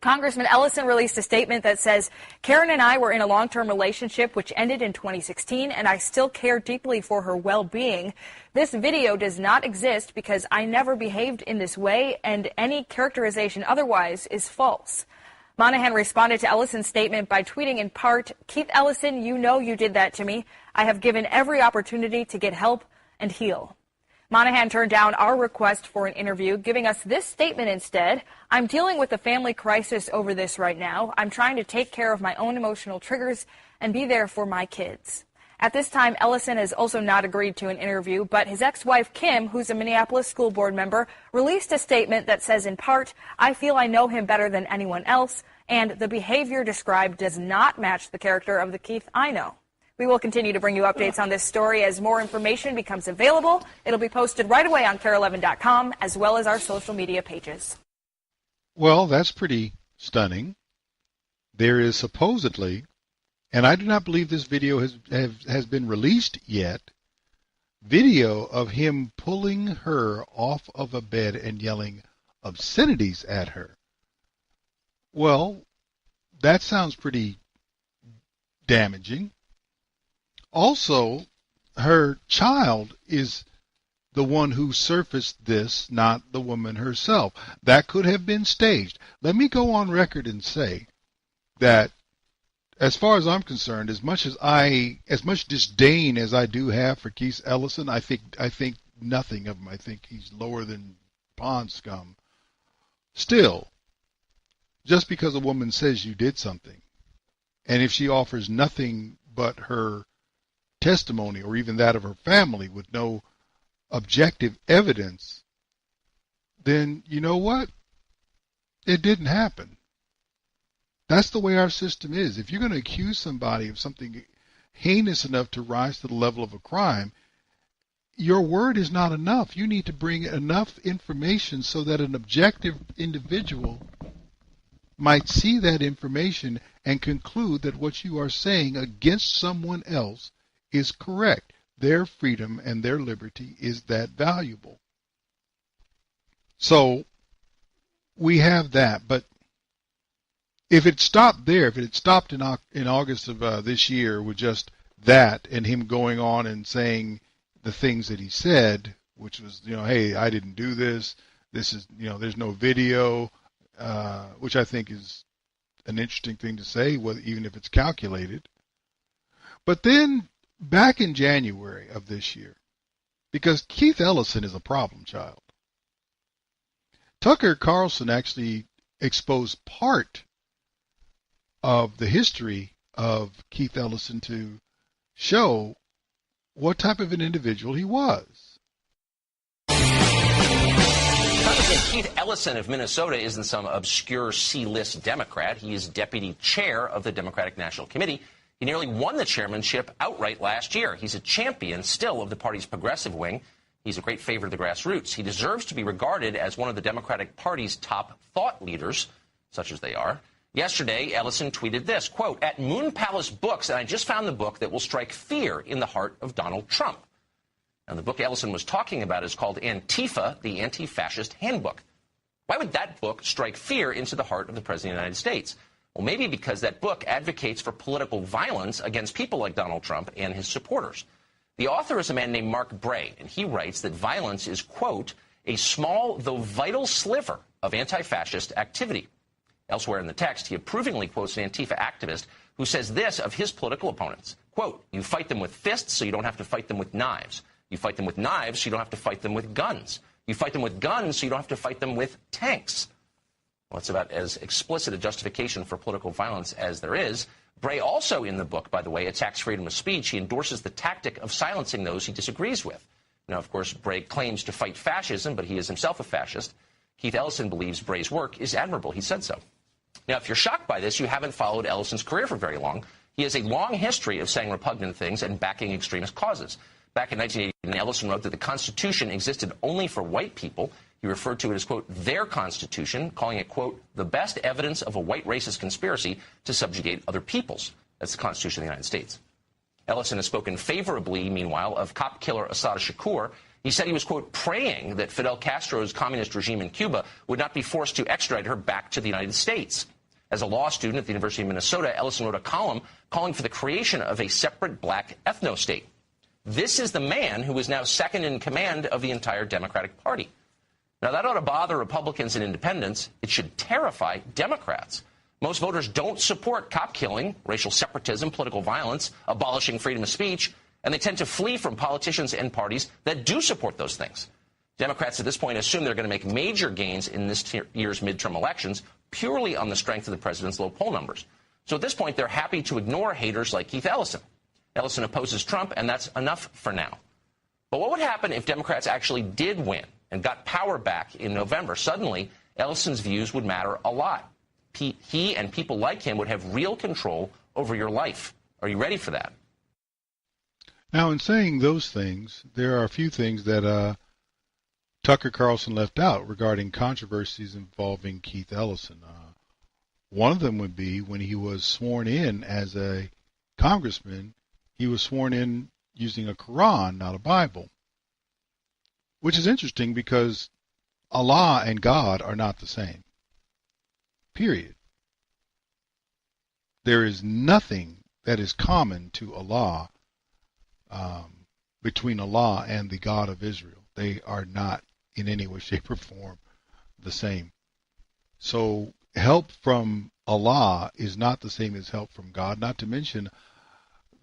Congressman Ellison released a statement that says, Karen and I were in a long-term relationship which ended in 2016, and I still care deeply for her well-being. This video does not exist because I never behaved in this way, and any characterization otherwise is false. Monahan responded to Ellison's statement by tweeting in part, Keith Ellison, you know you did that to me. I have given every opportunity to get help and heal. Monahan turned down our request for an interview, giving us this statement instead. I'm dealing with a family crisis over this right now. I'm trying to take care of my own emotional triggers and be there for my kids. At this time, Ellison has also not agreed to an interview, but his ex-wife, Kim, who's a Minneapolis school board member, released a statement that says, in part, I feel I know him better than anyone else, and the behavior described does not match the character of the Keith I know. We will continue to bring you updates on this story as more information becomes available. It'll be posted right away on KARE11.com, as well as our social media pages. Well, that's pretty stunning. There is supposedly, and I do not believe this video has been released yet, video of him pulling her off of a bed and yelling obscenities at her. Well, that sounds pretty damaging. Also, her child is the one who surfaced this, not the woman herself. That could have been staged. Let me go on record and say that, as far as I'm concerned, as much disdain as I do have for Keith Ellison, I think nothing of him. I think he's lower than pond scum. Still, just because a woman says you did something, and if she offers nothing but her testimony or even that of her family with no objective evidence, then you know what? It didn't happen. That's the way our system is. If you're going to accuse somebody of something heinous enough to rise to the level of a crime, your word is not enough. You need to bring enough information so that an objective individual might see that information and conclude that what you are saying against someone else is correct. Their freedom and their liberty is that valuable. So we have that. But if it stopped there, if it had stopped in August of this year with just that and him going on and saying the things that he said, which was, hey, I didn't do this. This is, there's no video, which I think is an interesting thing to say, even if it's calculated. But then back in January of this year, because Keith Ellison is a problem child, Tucker Carlson actually exposed part of the history of Keith Ellison to show what type of an individual he was. Congressman Keith Ellison of Minnesota isn't some obscure C-list Democrat. He is deputy chair of the Democratic National Committee. He nearly won the chairmanship outright last year. He's a champion still of the party's progressive wing. He's a great favorite of the grassroots. He deserves to be regarded as one of the Democratic Party's top thought leaders, such as they are. Yesterday, Ellison tweeted this, quote, "At Moon Palace Books, and I just found the book that will strike fear in the heart of Donald Trump." And the book Ellison was talking about is called Antifa, the Anti-Fascist Handbook. Why would that book strike fear into the heart of the President of the United States? Well, maybe because that book advocates for political violence against people like Donald Trump and his supporters. The author is a man named Mark Bray, and he writes that violence is, quote, "a small though vital sliver of anti-fascist activity." Elsewhere in the text, he approvingly quotes an Antifa activist who says this of his political opponents, quote, "You fight them with fists so you don't have to fight them with knives. You fight them with knives so you don't have to fight them with guns. You fight them with guns so you don't have to fight them with tanks." Well, it's about as explicit a justification for political violence as there is. Bray also in the book, by the way, attacks freedom of speech. He endorses the tactic of silencing those he disagrees with. Now, of course, Bray claims to fight fascism, but he is himself a fascist. Keith Ellison believes Bray's work is admirable. He said so. Now, if you're shocked by this, you haven't followed Ellison's career for very long. He has a long history of saying repugnant things and backing extremist causes. Back in 1989, Ellison wrote that the Constitution existed only for white people. He referred to it as, quote, "their Constitution," calling it, quote, "the best evidence of a white racist conspiracy to subjugate other peoples." That's the Constitution of the United States. Ellison has spoken favorably, meanwhile, of cop killer Assata Shakur. He said he was, quote, "praying that Fidel Castro's communist regime in Cuba would not be forced to extradite her back to the United States." As a law student at the University of Minnesota, Ellison wrote a column calling for the creation of a separate black ethno-state. This is the man who is now second in command of the entire Democratic Party. Now, that ought to bother Republicans and independents. It should terrify Democrats. Most voters don't support cop killing, racial separatism, political violence, abolishing freedom of speech, and they tend to flee from politicians and parties that do support those things. Democrats at this point assume they're going to make major gains in this year's midterm elections purely on the strength of the president's low poll numbers. So at this point, they're happy to ignore haters like Keith Ellison. Ellison opposes Trump, and that's enough for now. But what would happen if Democrats actually did win and got power back in November? Suddenly, Ellison's views would matter a lot. He and people like him would have real control over your life. Are you ready for that? Now, in saying those things, there are a few things that Tucker Carlson left out regarding controversies involving Keith Ellison. One of them would be when he was sworn in as a congressman, he was sworn in using a Quran, not a Bible, which is interesting because Allah and God are not the same. Period. There is nothing that is common to Allah between Allah and the God of Israel. They are not in any way, shape, or form the same. So help from Allah is not the same as help from God, not to mention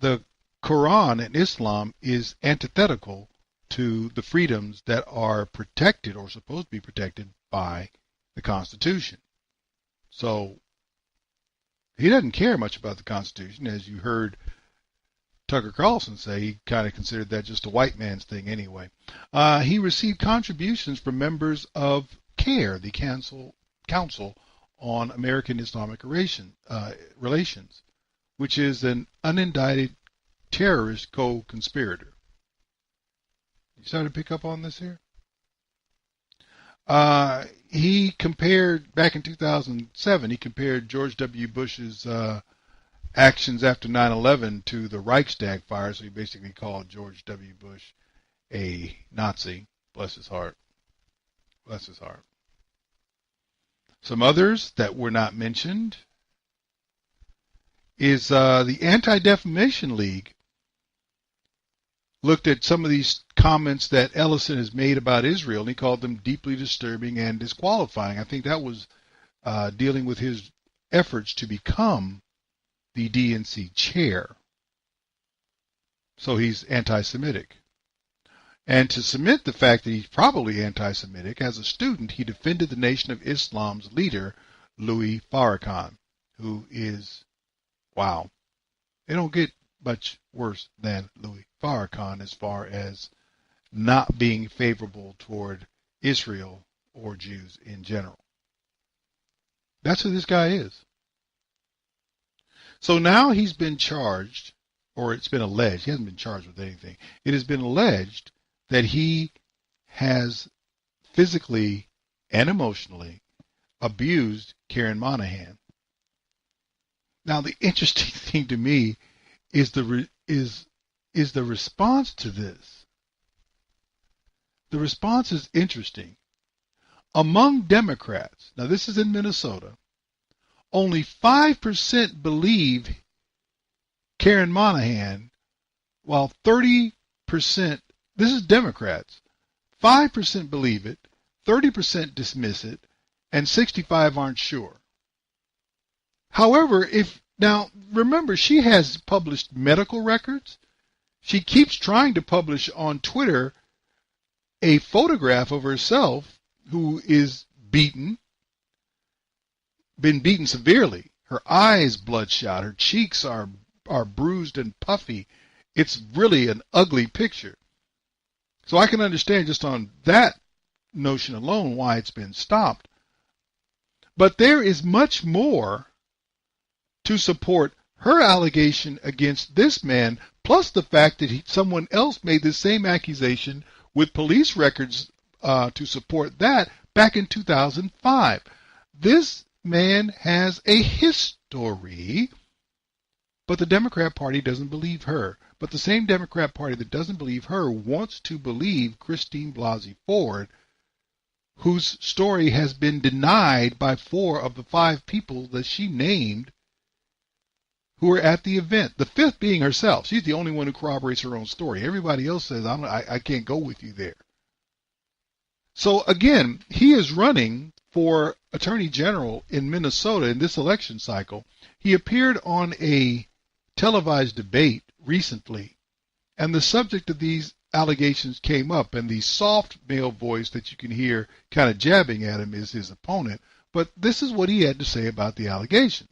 the Quran in Islam is antithetical to the freedoms that are protected or supposed to be protected by the Constitution. So he doesn't care much about the Constitution. As you heard Tucker Carlson say, he kind of considered that just a white man's thing anyway. He received contributions from members of CAIR, the Council on American Islamic Relations, which is an unindicted terrorist co-conspirator. You starting to pick up on this here? He compared, back in 2007, he compared George W. Bush's actions after 9/11 to the Reichstag fire, so he basically called George W. Bush a Nazi. Bless his heart. Bless his heart. Some others that were not mentioned is the Anti-Defamation League looked at some of these comments that Ellison has made about Israel, and he called them deeply disturbing and disqualifying. I think that was dealing with his efforts to become the DNC chair. So he's anti-Semitic. And to cement the fact that he's probably anti-Semitic, as a student, he defended the Nation of Islam's leader, Louis Farrakhan, who is, wow, they don't get much worse than Louis Farrakhan as far as not being favorable toward Israel or Jews in general. That's who this guy is. So now he's been charged, or it's been alleged, he hasn't been charged with anything. It has been alleged that he has physically and emotionally abused Karen Monahan. Now, the interesting thing to me is the response to this. The response is interesting. Among Democrats, now this is in Minnesota, only 5% believe Karen Monahan, while 30%, this is Democrats, 5% believe it, 30% dismiss it, and 65 aren't sure. However, now remember, she has published medical records. She keeps trying to publish on Twitter a photograph of herself who is beaten, been beaten severely. Her eyes bloodshot, her cheeks are bruised and puffy. It's really an ugly picture. So I can understand just on that notion alone why it's been stopped. But there is much more to support her allegation against this man, plus the fact that someone else made the same accusation with police records to support that back in 2005. This man has a history, but the Democrat Party doesn't believe her. But the same Democrat Party that doesn't believe her wants to believe Christine Blasey Ford, whose story has been denied by 4 of the 5 people that she named who were at the event. The 5th being herself. She's the only one who corroborates her own story. Everybody else says, I can't go with you there. So again, he is running for Attorney General in Minnesota in this election cycle. He appeared on a televised debate recently, and the subject of these allegations came up, and the soft male voice that you can hear kind of jabbing at him is his opponent. But this is what he had to say about the allegations.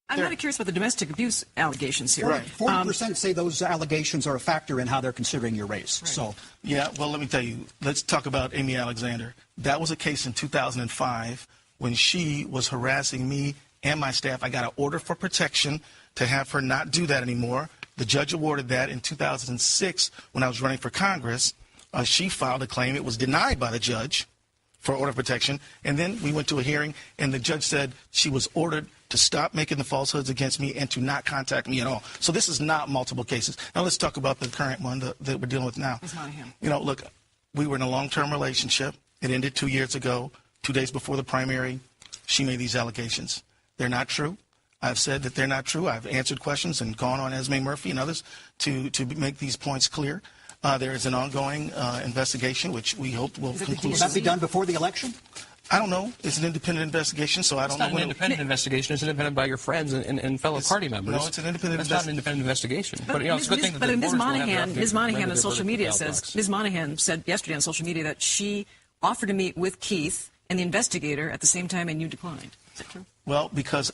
I'm kind of curious about the domestic abuse allegations here. Right. 40% say those allegations are a factor in how they're considering your race. Right. So, yeah, well, let me tell you. Let's talk about Amy Alexander. That was a case in 2005 when she was harassing me and my staff. I got an order for protection to have her not do that anymore. The judge awarded that in 2006 when I was running for Congress. She filed a claim. It was denied by the judge for order of protection. And then we went to a hearing, and the judge said she was ordered to stop making the falsehoods against me and to not contact me at all. So this is not multiple cases. Now let's talk about the current one that we're dealing with now. Ms. Monahan. You know, look, we were in a long-term relationship. It ended 2 years ago. 2 days before the primary, she made these allegations. They're not true. I've said that they're not true. I've answered questions and gone on Esme Murphy and others to make these points clear. There is an ongoing investigation, which we hope will conclude. Will that be done before the election? I don't know. It's an independent investigation, so I don't know. It's not an independent investigation. It's independent by your friends and fellow party members. No, it's an independent investigation. It's not an independent investigation. But you know, it's a good thing that but the Ms. Monahan on social media says, Ms. Monahan said yesterday on social media that she offered to meet with Keith and the investigator at the same time, and you declined. Is that true? Well, because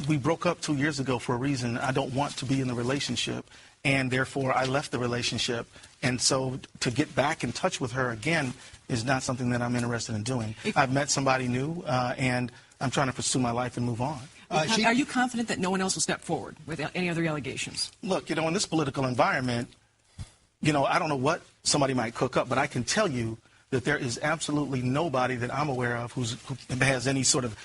we broke up 2 years ago for a reason. I don't want to be in the relationship, and therefore I left the relationship. And so to get back in touch with her again is not something that I'm interested in doing. I've met somebody new, and I'm trying to pursue my life and move on. Are you confident that no one else will step forward with any other allegations? Look, you know, in this political environment, you know, I don't know what somebody might cook up, but I can tell you that there is absolutely nobody that I'm aware of who has any sort of,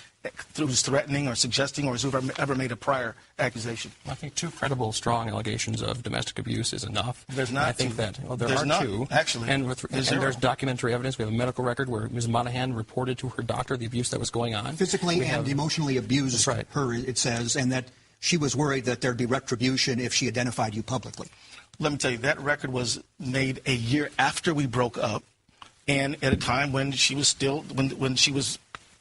who's threatening or suggesting or has ever made a prior accusation. I think 2 credible, strong allegations of domestic abuse is enough. There's not. I think that there there's are not, 2, actually. and there's documentary evidence. We have a medical record where Ms. Monahan reported to her doctor the abuse that was going on. Physically and emotionally abused right. her, it says, and that she was worried that there'd be retribution if she identified you publicly. Let me tell you, that record was made a year after we broke up, and at a time when she was still, when she was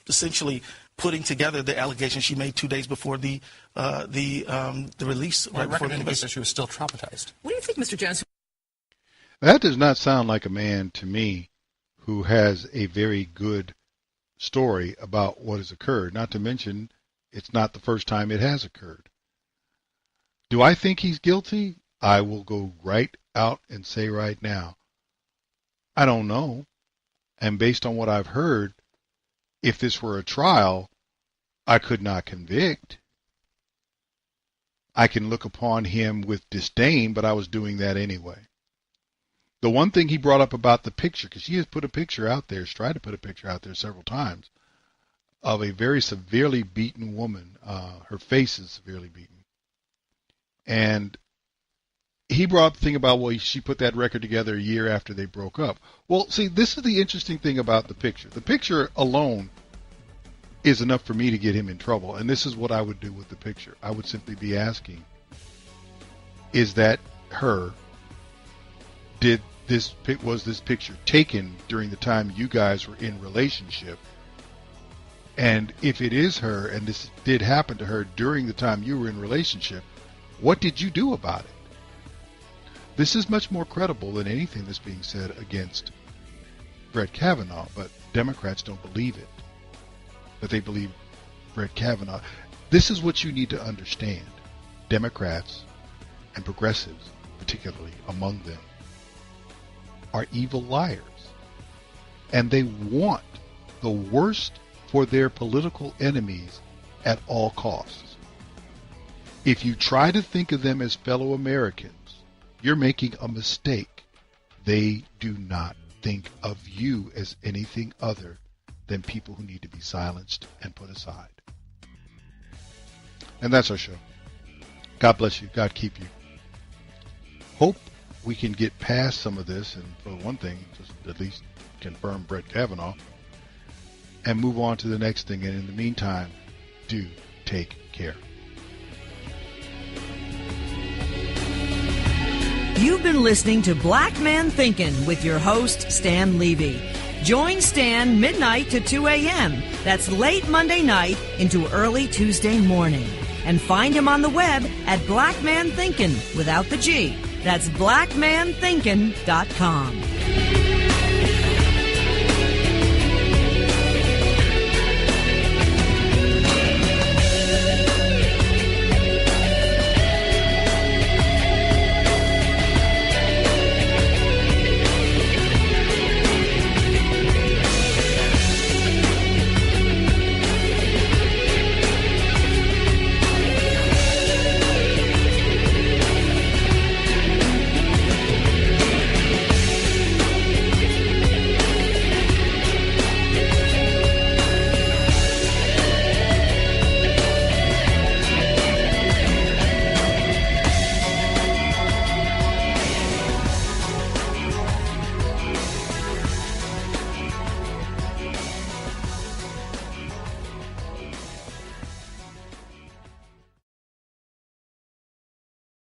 essentially putting together the allegation she made 2 days before the release. Well, right before the indicates that she was still traumatized. What do you think, Mr. Jones? That does not sound like a man to me who has a very good story about what has occurred. Not to mention, it's not the first time it has occurred. Do I think he's guilty? I will go right out and say right now, I don't know. And based on what I've heard, if this were a trial, I could not convict. I can look upon him with disdain, but I was doing that anyway. The one thing he brought up about the picture, because she has put a picture out there, she's tried to put a picture out there several times, of a very severely beaten woman. Her face is severely beaten. And he brought up the thing about, well, she put that record together a year after they broke up. Well, see, this is the interesting thing about the picture. The picture alone is enough for me to get him in trouble. And this is what I would do with the picture. I would simply be asking, is that her? Was this picture taken during the time you guys were in relationship? And if it is her, and this did happen to her during the time you were in relationship, what did you do about it? This is much more credible than anything that's being said against Brett Kavanaugh, but Democrats don't believe it. But they believe Brett Kavanaugh. This is what you need to understand. Democrats and progressives, particularly among them, are evil liars. And they want the worst for their political enemies at all costs. If you try to think of them as fellow Americans, you're making a mistake. They do not think of you as anything other than people who need to be silenced and put aside. And that's our show. God bless you. God keep you. Hope we can get past some of this and, for one thing, just at least confirm Brett Kavanaugh and move on to the next thing. And in the meantime, do take care. You've been listening to Black Man Thinkin' with your host, Stan Levy. Join Stan midnight to 2 a.m. That's late Monday night into early Tuesday morning. And find him on the web at Black Man Thinkin' without the G. That's blackmanthinkin.com.